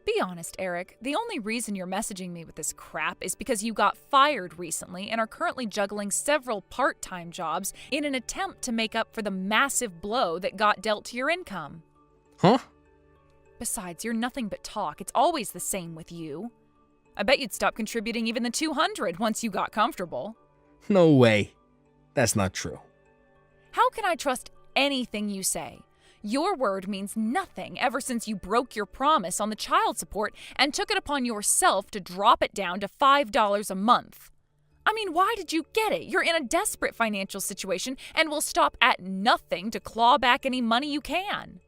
Be honest, Eric. The only reason you're messaging me with this crap is because you got fired recently and are currently juggling several part-time jobs in an attempt to make up for the massive blow that got dealt to your income. Huh? Besides, you're nothing but talk. It's always the same with you. I bet you'd stop contributing even the $200 once you got comfortable. No way. That's not true. How can I trust anything you say? Your word means nothing ever since you broke your promise on the child support and took it upon yourself to drop it down to $5 a month. I mean, why did you get it? You're in a desperate financial situation and will stop at nothing to claw back any money you can.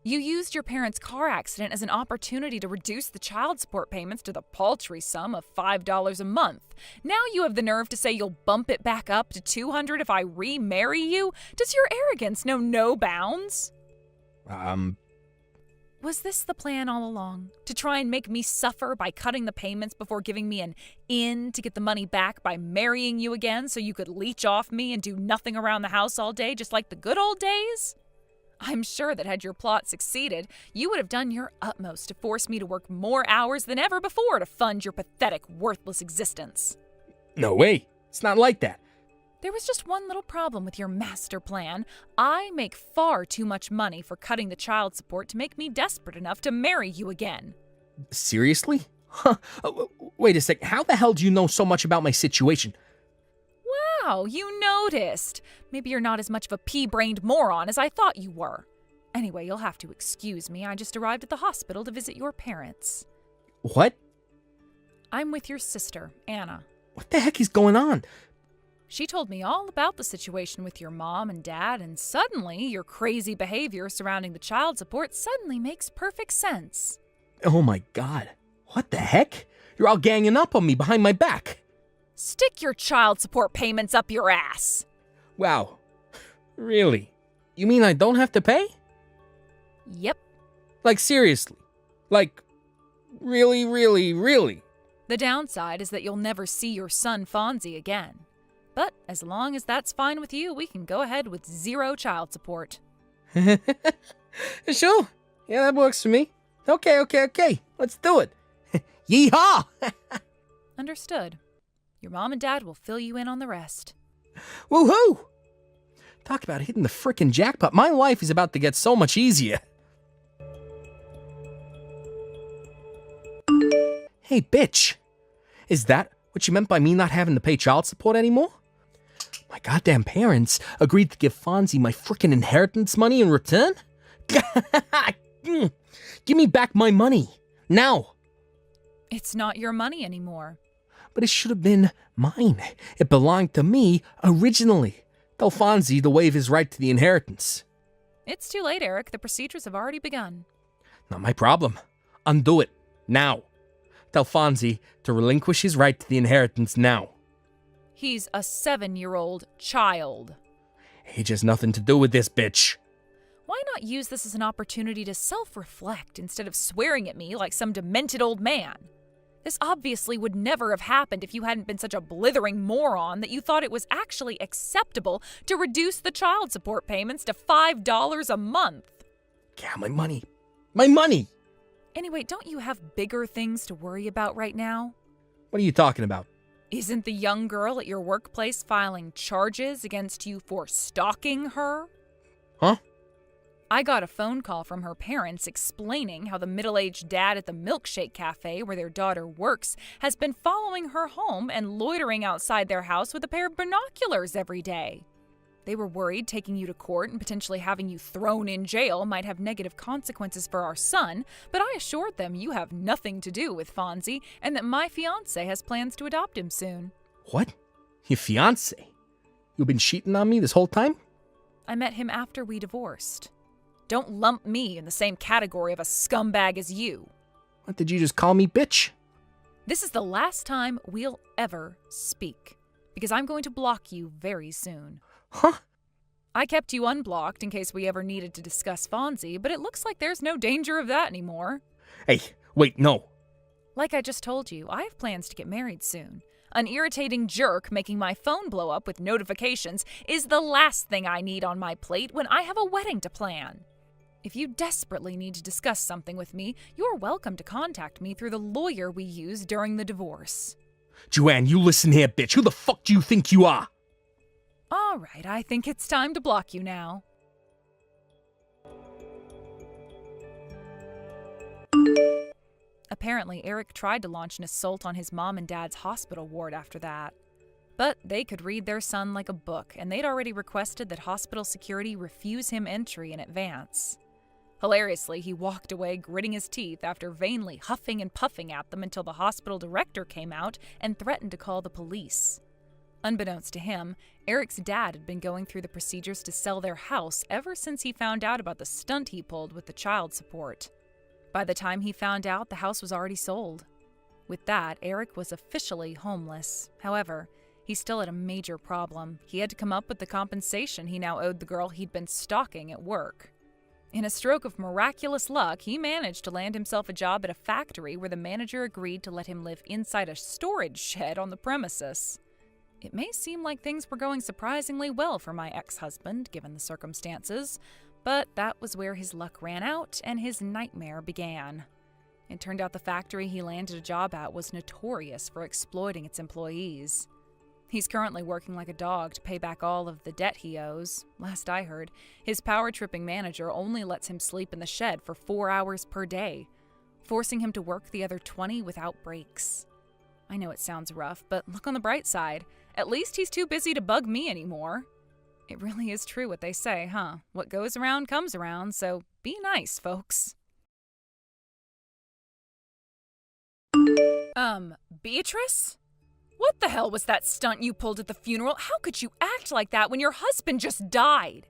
You used your parents' car accident as an opportunity to reduce the child support payments to the paltry sum of $5 a month. Now you have the nerve to say you'll bump it back up to $200 if I remarry you? Does your arrogance know no bounds? Was this the plan all along? To try and make me suffer by cutting the payments before giving me an in to get the money back by marrying you again so you could leech off me and do nothing around the house all day just like the good old days? I'm sure that had your plot succeeded, you would have done your utmost to force me to work more hours than ever before to fund your pathetic, worthless existence. No way. It's not like that. There was just one little problem with your master plan. I make far too much money for cutting the child support to make me desperate enough to marry you again. Seriously? Huh. Wait a sec. How the hell do you know so much about my situation? Wow, you noticed. Maybe you're not as much of a pea-brained moron as I thought you were. Anyway, you'll have to excuse me. I just arrived at the hospital to visit your parents. What? I'm with your sister, Anna. What the heck is going on? She told me all about the situation with your mom and dad, and suddenly your crazy behavior surrounding the child support suddenly makes perfect sense. Oh my god. What the heck? You're all ganging up on me behind my back. Stick your child support payments up your ass. Wow. Really? You mean I don't have to pay? Yep. Like, seriously? Like, really, really, really? The downside is that you'll never see your son Fonzie again. But as long as that's fine with you, we can go ahead with 0 child support. Sure. Yeah, that works for me. Okay. Let's do it. Yeehaw! Understood. Your mom and dad will fill you in on the rest. Woohoo! Talk about hitting the frickin' jackpot. My life is about to get so much easier. Hey, bitch. Is that what you meant by me not having to pay child support anymore? My goddamn parents agreed to give Fonzie my frickin' inheritance money in return? Give me back my money. Now. It's not your money anymore. But it should have been mine. It belonged to me originally. Tell Fonzie to waive his right to the inheritance. It's too late, Eric. The procedures have already begun. Not my problem. Undo it. Now. Tell Fonzie to relinquish his right to the inheritance now. He's a 7-year-old child. Age has nothing to do with this, bitch. Why not use this as an opportunity to self-reflect instead of swearing at me like some demented old man? This obviously would never have happened if you hadn't been such a blithering moron that you thought it was actually acceptable to reduce the child support payments to $5 a month. Yeah, my money. My money! Anyway, don't you have bigger things to worry about right now? What are you talking about? Isn't the young girl at your workplace filing charges against you for stalking her? Huh? I got a phone call from her parents explaining how the middle-aged dad at the milkshake cafe where their daughter works has been following her home and loitering outside their house with a pair of binoculars every day. They were worried taking you to court and potentially having you thrown in jail might have negative consequences for our son, but I assured them you have nothing to do with Fonzie and that my fiancé has plans to adopt him soon. What? Your fiancé? You've been cheating on me this whole time? I met him after we divorced. Don't lump me in the same category of a scumbag as you. What, did you just call me bitch? This is the last time we'll ever speak, because I'm going to block you very soon. Huh? I kept you unblocked in case we ever needed to discuss Fonzie, but it looks like there's no danger of that anymore. Hey, wait, no. Like I just told you, I have plans to get married soon. An irritating jerk making my phone blow up with notifications is the last thing I need on my plate when I have a wedding to plan. If you desperately need to discuss something with me, you're welcome to contact me through the lawyer we used during the divorce. Joanne, you listen here, bitch. Who the fuck do you think you are? All right, I think it's time to block you now. Apparently, Eric tried to launch an assault on his mom and dad's hospital ward after that. But they could read their son like a book, and they'd already requested that hospital security refuse him entry in advance. Hilariously, he walked away gritting his teeth after vainly huffing and puffing at them until the hospital director came out and threatened to call the police. Unbeknownst to him, Eric's dad had been going through the procedures to sell their house ever since he found out about the stunt he pulled with the child support. By the time he found out, the house was already sold. With that, Eric was officially homeless. However, he still had a major problem. He had to come up with the compensation he now owed the girl he'd been stalking at work. In a stroke of miraculous luck, he managed to land himself a job at a factory where the manager agreed to let him live inside a storage shed on the premises. It may seem like things were going surprisingly well for my ex-husband, given the circumstances, but that was where his luck ran out and his nightmare began. It turned out the factory he landed a job at was notorious for exploiting its employees. He's currently working like a dog to pay back all of the debt he owes. Last I heard, his power-tripping manager only lets him sleep in the shed for 4 hours per day, forcing him to work the other 20 without breaks. I know it sounds rough, but look on the bright side. At least he's too busy to bug me anymore. It really is true what they say, huh? What goes around comes around, so be nice, folks. Beatrice? What the hell was that stunt you pulled at the funeral? How could you act like that when your husband just died?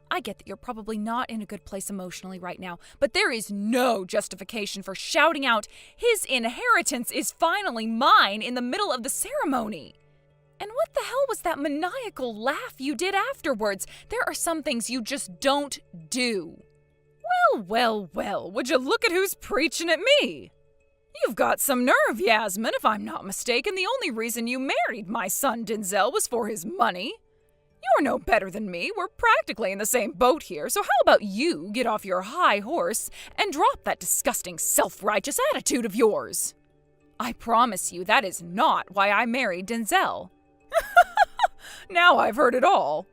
I get that you're probably not in a good place emotionally right now, but there is no justification for shouting out, "His inheritance is finally mine," in the middle of the ceremony. And what the hell was that maniacal laugh you did afterwards? There are some things you just don't do. Well, would you look at who's preaching at me? You've got some nerve, Yasmin. If I'm not mistaken, the only reason you married my son Denzel was for his money. You're no better than me. We're practically in the same boat here, so how about you get off your high horse and drop that disgusting self-righteous attitude of yours? I promise you that is not why I married Denzel. Now I've heard it all.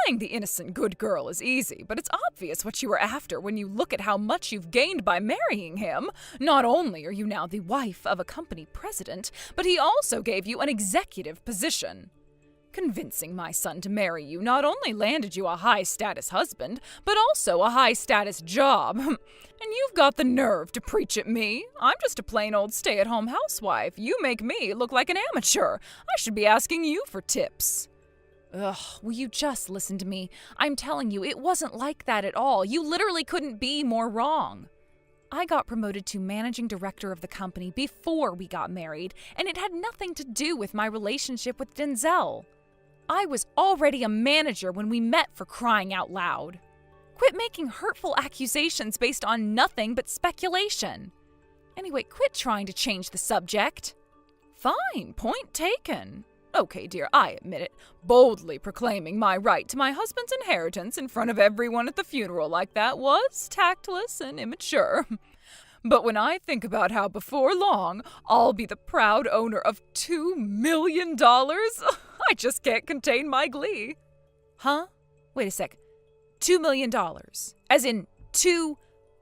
Playing the innocent good girl is easy, but it's obvious what you were after when you look at how much you've gained by marrying him. Not only are you now the wife of a company president, but he also gave you an executive position. Convincing my son to marry you not only landed you a high-status husband, but also a high-status job. And you've got the nerve to preach at me. I'm just a plain old stay-at-home housewife. You make me look like an amateur. I should be asking you for tips. Ugh, will you just listen to me? I'm telling you, it wasn't like that at all. You literally couldn't be more wrong. I got promoted to managing director of the company before we got married, and it had nothing to do with my relationship with Denzel. I was already a manager when we met, for crying out loud. Quit making hurtful accusations based on nothing but speculation. Anyway, quit trying to change the subject. Fine, point taken. Okay, dear, I admit it. Boldly proclaiming my right to my husband's inheritance in front of everyone at the funeral like that was tactless and immature. But when I think about how before long I'll be the proud owner of $2 million, I just can't contain my glee. Huh? Wait a sec. $2 million. As in $2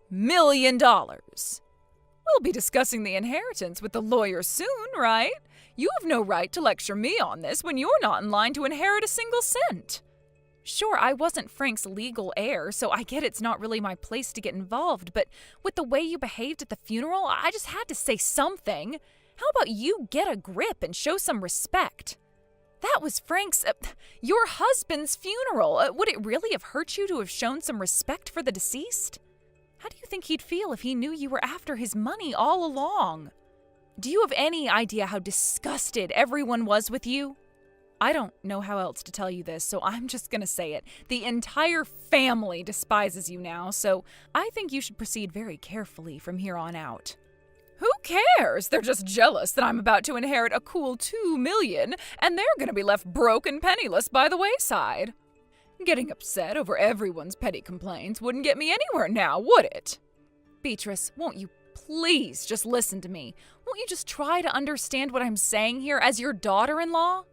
million. We'll be discussing the inheritance with the lawyer soon, right? You have no right to lecture me on this when you're not in line to inherit a single cent. Sure, I wasn't Frank's legal heir, so I get it's not really my place to get involved, but with the way you behaved at the funeral, I just had to say something. How about you get a grip and show some respect? That was Frank's, your husband's funeral. Would it really have hurt you to have shown some respect for the deceased? How do you think he'd feel if he knew you were after his money all along? Do you have any idea how disgusted everyone was with you? I don't know how else to tell you this, so I'm just gonna say it. The entire family despises you now, so I think you should proceed very carefully from here on out. Who cares? They're just jealous that I'm about to inherit a cool $2 million, and they're gonna be left broke and penniless by the wayside. Getting upset over everyone's petty complaints wouldn't get me anywhere now, would it? Beatrice, won't you please just listen to me? Won't you just try to understand what I'm saying here as your daughter-in-law?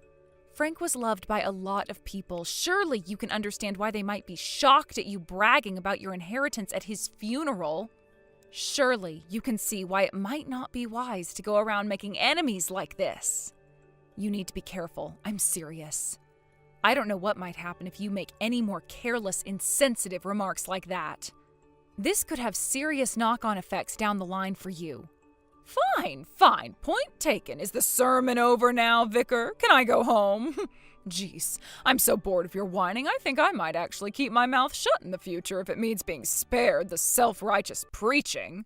Frank was loved by a lot of people. Surely you can understand why they might be shocked at you bragging about your inheritance at his funeral. Surely you can see why it might not be wise to go around making enemies like this. You need to be careful. I'm serious. I don't know what might happen if you make any more careless, insensitive remarks like that. This could have serious knock-on effects down the line for you. Fine. Point taken. Is the sermon over now, Vicar? Can I go home? Jeez, I'm so bored of your whining, I think I might actually keep my mouth shut in the future if it means being spared the self-righteous preaching.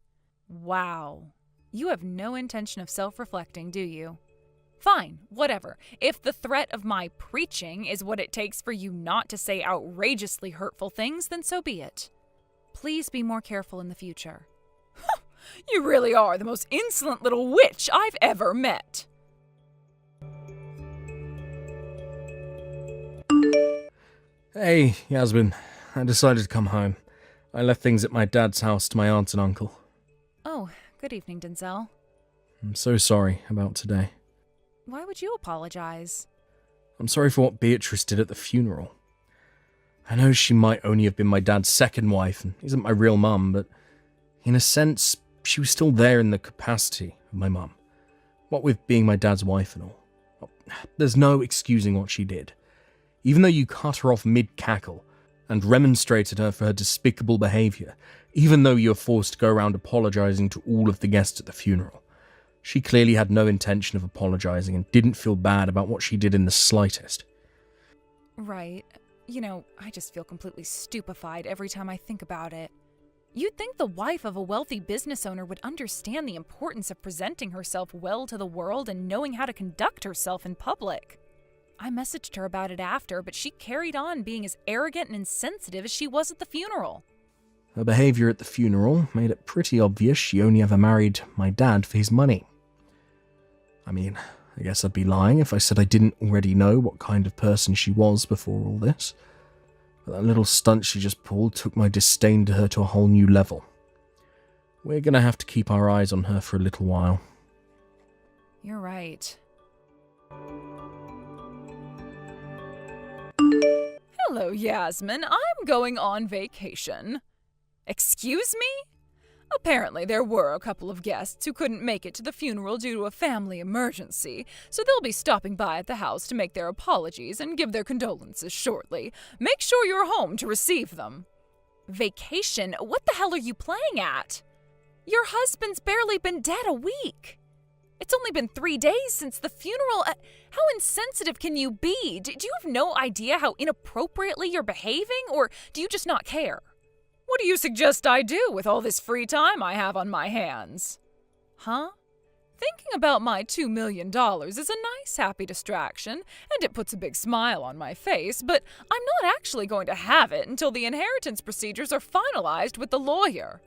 Wow. You have no intention of self-reflecting, do you? Fine, whatever. If the threat of my preaching is what it takes for you not to say outrageously hurtful things, then so be it. Please be more careful in the future. You really are the most insolent little witch I've ever met. Hey, Yasmin. I decided to come home. I left things at my dad's house to my aunt and uncle. Oh, good evening, Denzel. I'm so sorry about today. Why would you apologize? I'm sorry for what Beatrice did at the funeral. I know she might only have been my dad's second wife and isn't my real mum, but in a sense, she was still there in the capacity of my mum. What with being my dad's wife and all. There's no excusing what she did. Even though you cut her off mid-cackle and remonstrated her for her despicable behaviour, even though you were forced to go around apologising to all of the guests at the funeral, She clearly had no intention of apologizing and didn't feel bad about what she did in the slightest. Right. I just feel completely stupefied every time I think about it. You'd think the wife of a wealthy business owner would understand the importance of presenting herself well to the world and knowing how to conduct herself in public. I messaged her about it after, but she carried on being as arrogant and insensitive as she was at the funeral. Her behavior at the funeral made it pretty obvious she only ever married my dad for his money. I mean, I guess I'd be lying if I said I didn't already know what kind of person she was before all this. But that little stunt she just pulled took my disdain to her to a whole new level. We're gonna have to keep our eyes on her for a little while. You're right. Hello, Yasmin. I'm going on vacation. Excuse me? Apparently there were a couple of guests who couldn't make it to the funeral due to a family emergency, so they'll be stopping by at the house to make their apologies and give their condolences shortly. Make sure you're home to receive them. Vacation? What the hell are you playing at? Your husband's barely been dead a week. It's only been 3 days since the funeral. How insensitive can you be? Do you have no idea how inappropriately you're behaving, or do you just not care? What do you suggest I do with all this free time I have on my hands? Huh? Thinking about my $2 million is a nice, happy distraction, and it puts a big smile on my face, but I'm not actually going to have it until the inheritance procedures are finalized with the lawyer.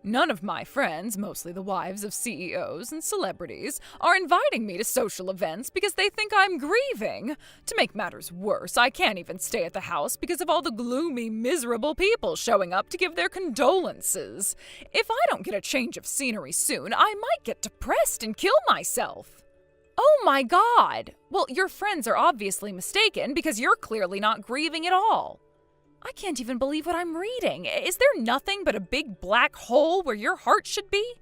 None of my friends, mostly the wives of CEOs and celebrities, are inviting me to social events because they think I'm grieving. To make matters worse, I can't even stay at the house because of all the gloomy, miserable people showing up to give their condolences. If I don't get a change of scenery soon, I might get depressed and kill myself. Oh my God! Well, your friends are obviously mistaken because you're clearly not grieving at all. I can't even believe what I'm reading. Is there nothing but a big black hole where your heart should be?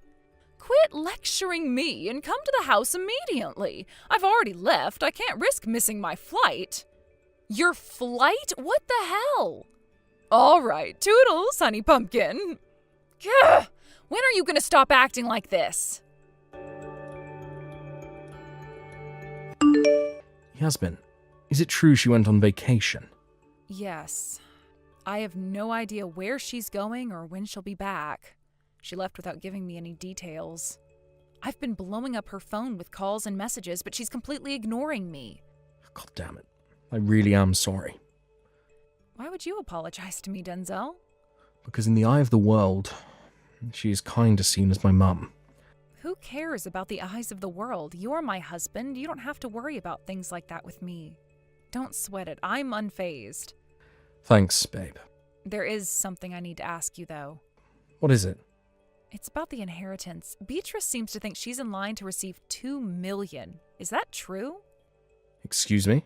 Quit lecturing me and come to the house immediately. I've already left. I can't risk missing my flight. Your flight? What the hell? All right, toodles, honey pumpkin. Gah! When are you going to stop acting like this? Yasmin, is it true she went on vacation? Yes. I have no idea where she's going or when she'll be back. She left without giving me any details. I've been blowing up her phone with calls and messages, but she's completely ignoring me. God damn it. I really am sorry. Why would you apologize to me, Denzel? Because in the eye of the world, she is kinda seen as my mum. Who cares about the eyes of the world? You're my husband. You don't have to worry about things like that with me. Don't sweat it. I'm unfazed. Thanks, babe. There is something I need to ask you, though. What is it? It's about the inheritance. Beatrice seems to think she's in line to receive $2 million. Is that true? Excuse me?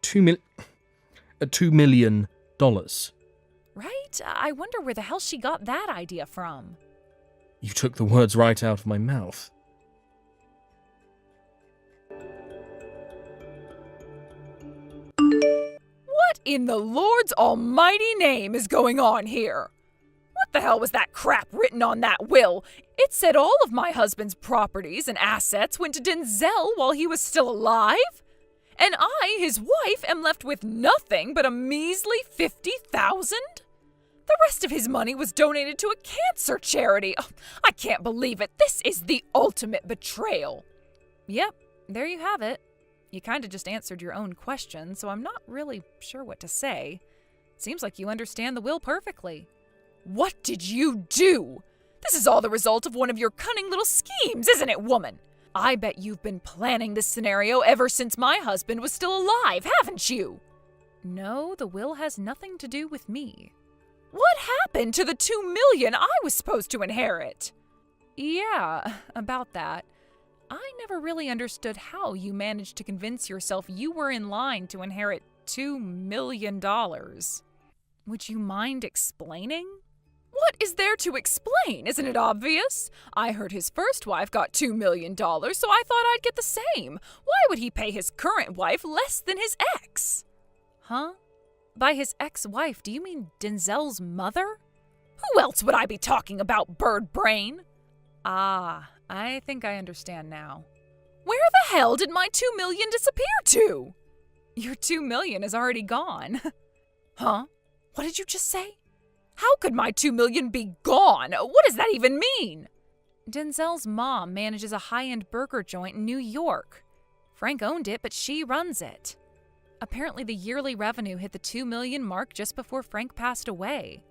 $2 million? Right? I wonder where the hell she got that idea from. You took the words right out of my mouth. What in the Lord's almighty name is going on here? What the hell was that crap written on that will? It said all of my husband's properties and assets went to Denzel while he was still alive? And I, his wife, am left with nothing but a measly $50,000? The rest of his money was donated to a cancer charity. Oh, I can't believe it. This is the ultimate betrayal. Yep, there you have it. You kind of just answered your own question, so I'm not really sure what to say. Seems like you understand the will perfectly. What did you do? This is all the result of one of your cunning little schemes, isn't it, woman? I bet you've been planning this scenario ever since my husband was still alive, haven't you? No, the will has nothing to do with me. What happened to the $2 million I was supposed to inherit? Yeah, about that. I never really understood how you managed to convince yourself you were in line to inherit $2 million. Would you mind explaining? What is there to explain? Isn't it obvious? I heard his first wife got $2 million, so I thought I'd get the same. Why would he pay his current wife less than his ex? Huh? By his ex-wife, do you mean Denzel's mother? Who else would I be talking about, bird brain? Ah, I think I understand now. Where the hell did my $2 million disappear to? Your $2 million is already gone. Huh? What did you just say? How could my $2 million be gone? What does that even mean? Denzel's mom manages a high-end burger joint in New York. Frank owned it, but she runs it. Apparently the yearly revenue hit the $2 million mark just before Frank passed away.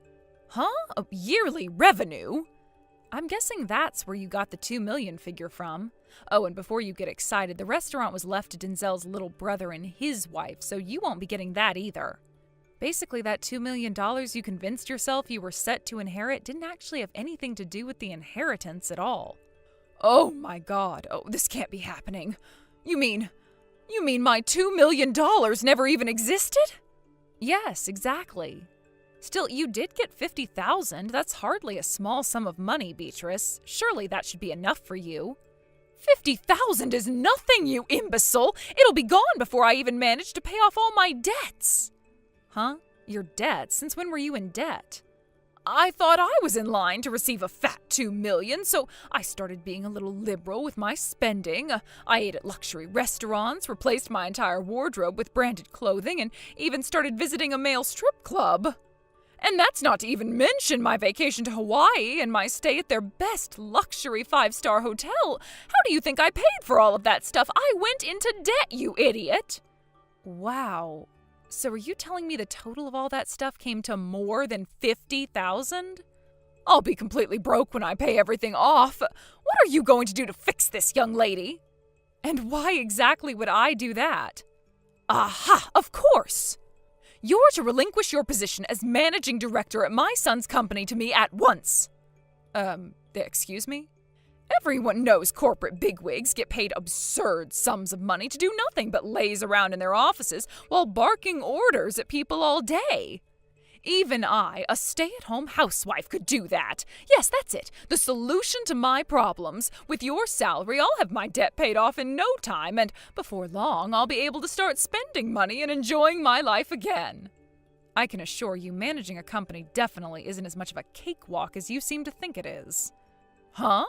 Huh? A yearly revenue? I'm guessing that's where you got the $2 million figure from. Oh, and before you get excited, the restaurant was left to Denzel's little brother and his wife, so you won't be getting that either. Basically, that $2 million you convinced yourself you were set to inherit didn't actually have anything to do with the inheritance at all. Oh my God. Oh, this can't be happening. You mean my $2 million never even existed? Yes, exactly. Still, you did get $50,000. That's hardly a small sum of money, Beatrice. Surely that should be enough for you. $50,000 is nothing, you imbecile. It'll be gone before I even manage to pay off all my debts. Huh? Your debt? Since when were you in debt? I thought I was in line to receive a fat $2 million, so I started being a little liberal with my spending. I ate at luxury restaurants, replaced my entire wardrobe with branded clothing, and even started visiting a male strip club. And that's not to even mention my vacation to Hawaii and my stay at their best luxury 5-star hotel. How do you think I paid for all of that stuff? I went into debt, you idiot! Wow. So are you telling me the total of all that stuff came to more than $50,000? I'll be completely broke when I pay everything off. What are you going to do to fix this, young lady? And why exactly would I do that? Aha, of course! You're to relinquish your position as managing director at my son's company to me at once. Excuse me? Everyone knows corporate bigwigs get paid absurd sums of money to do nothing but laze around in their offices while barking orders at people all day. Even I, a stay-at-home housewife, could do that. Yes, that's it. The solution to my problems. With your salary, I'll have my debt paid off in no time, and before long, I'll be able to start spending money and enjoying my life again. I can assure you, managing a company definitely isn't as much of a cakewalk as you seem to think it is. Huh?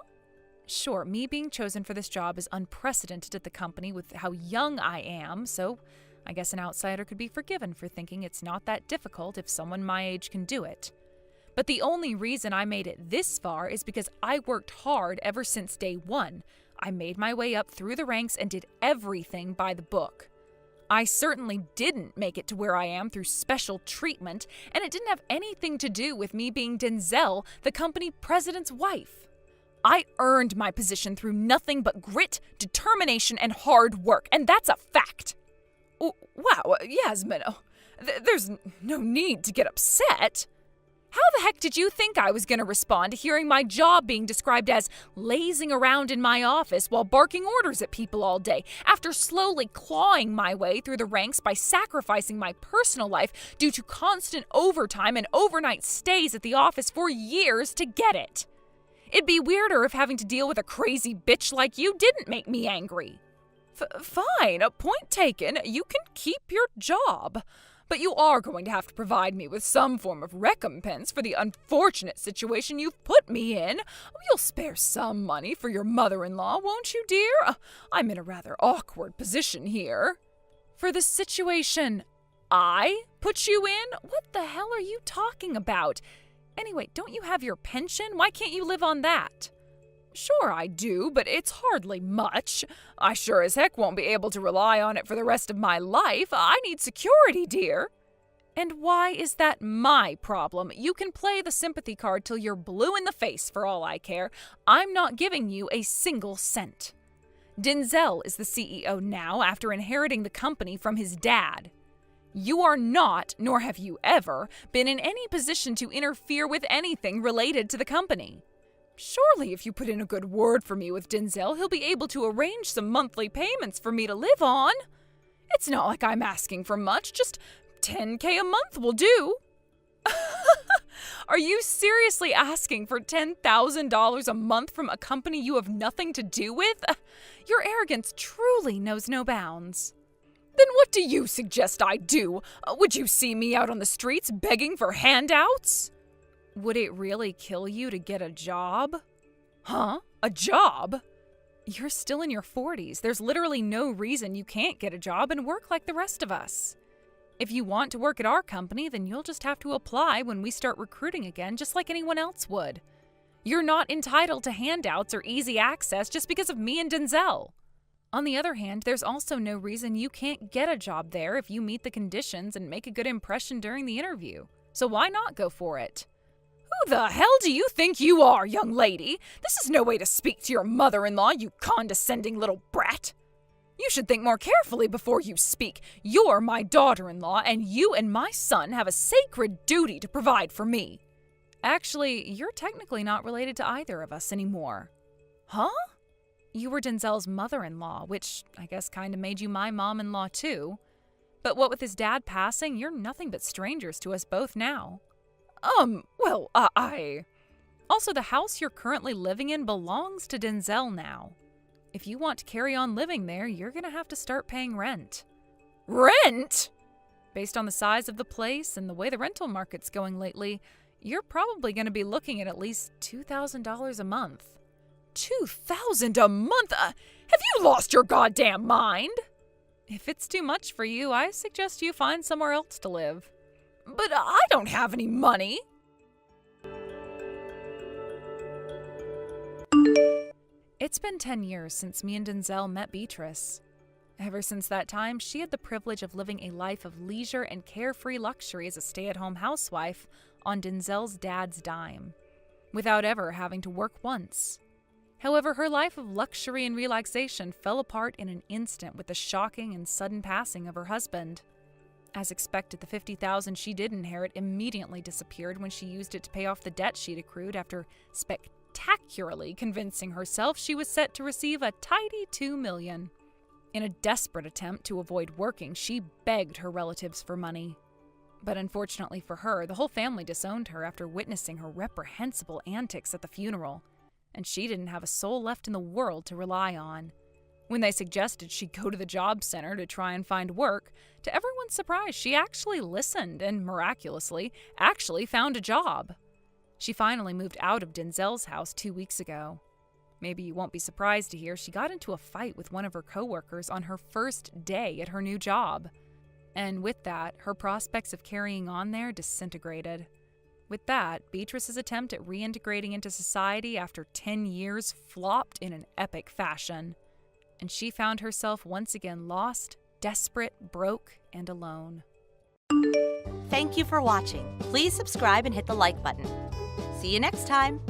Sure, me being chosen for this job is unprecedented at the company with how young I am, so I guess an outsider could be forgiven for thinking it's not that difficult if someone my age can do it. But the only reason I made it this far is because I worked hard ever since day one. I made my way up through the ranks and did everything by the book. I certainly didn't make it to where I am through special treatment, and it didn't have anything to do with me being Denzel, the company president's wife. I earned my position through nothing but grit, determination, and hard work, and that's a fact. Wow, Yasmin, there's no need to get upset. How the heck did you think I was going to respond to hearing my job being described as lazing around in my office while barking orders at people all day, after slowly clawing my way through the ranks by sacrificing my personal life due to constant overtime and overnight stays at the office for years to get it? It'd be weirder if having to deal with a crazy bitch like you didn't make me angry. Fine, point taken. You can keep your job. But you are going to have to provide me with some form of recompense for the unfortunate situation you've put me in. You'll spare some money for your mother-in-law, won't you, dear? I'm in a rather awkward position here. For the situation I put you in? What the hell are you talking about? Anyway, don't you have your pension? Why can't you live on that? Sure I do, but it's hardly much. I sure as heck won't be able to rely on it for the rest of my life. I need security, dear. And why is that my problem? You can play the sympathy card till you're blue in the face for all I care. I'm not giving you a single cent. Denzel is the CEO now after inheriting the company from his dad. You are not, nor have you ever, been in any position to interfere with anything related to the company. Surely if you put in a good word for me with Denzel, he'll be able to arrange some monthly payments for me to live on. It's not like I'm asking for much, just $10,000 a month will do. Are you seriously asking for $10,000 a month from a company you have nothing to do with? Your arrogance truly knows no bounds. Then what do you suggest I do? Would you see me out on the streets begging for handouts? Would it really kill you to get a job? Huh? A job? You're still in your 40s. There's literally no reason you can't get a job and work like the rest of us. If you want to work at our company, then you'll just have to apply when we start recruiting again, just like anyone else would. You're not entitled to handouts or easy access just because of me and Denzel. On the other hand, there's also no reason you can't get a job there if you meet the conditions and make a good impression during the interview. So why not go for it? Who the hell do you think you are, young lady? This is no way to speak to your mother-in-law, you condescending little brat. You should think more carefully before you speak. You're my daughter-in-law, and you and my son have a sacred duty to provide for me. Actually, you're technically not related to either of us anymore. Huh? You were Denzel's mother-in-law, which I guess kind of made you my mom-in-law too. But what with his dad passing, you're nothing but strangers to us both now. Well, I... Also, the house you're currently living in belongs to Denzel now. If you want to carry on living there, you're gonna have to start paying rent. Rent? Based on the size of the place and the way the rental market's going lately, you're probably gonna be looking at least $2,000 a month. $2,000 a month? Have you lost your goddamn mind? If it's too much for you, I suggest you find somewhere else to live. But I don't have any money. It's been 10 years since me and Denzel met Beatrice. Ever since that time, she had the privilege of living a life of leisure and carefree luxury as a stay-at-home housewife on Denzel's dad's dime, without ever having to work once. However, her life of luxury and relaxation fell apart in an instant with the shocking and sudden passing of her husband. As expected, the $50,000 she did inherit immediately disappeared when she used it to pay off the debt she'd accrued after spectacularly convincing herself she was set to receive a tidy $2 million. In a desperate attempt to avoid working, she begged her relatives for money. But unfortunately for her, the whole family disowned her after witnessing her reprehensible antics at the funeral, and she didn't have a soul left in the world to rely on. When they suggested she go to the job center to try and find work, to everyone's surprise, she actually listened and, miraculously, actually found a job. She finally moved out of Denzel's house 2 weeks ago. Maybe you won't be surprised to hear she got into a fight with one of her coworkers on her first day at her new job. And with that, her prospects of carrying on there disintegrated. With that, Beatrice's attempt at reintegrating into society after 10 years flopped in an epic fashion. And she found herself once again lost, desperate, broke, and alone. Thank you for watching. Please subscribe and hit the like button. See you next time.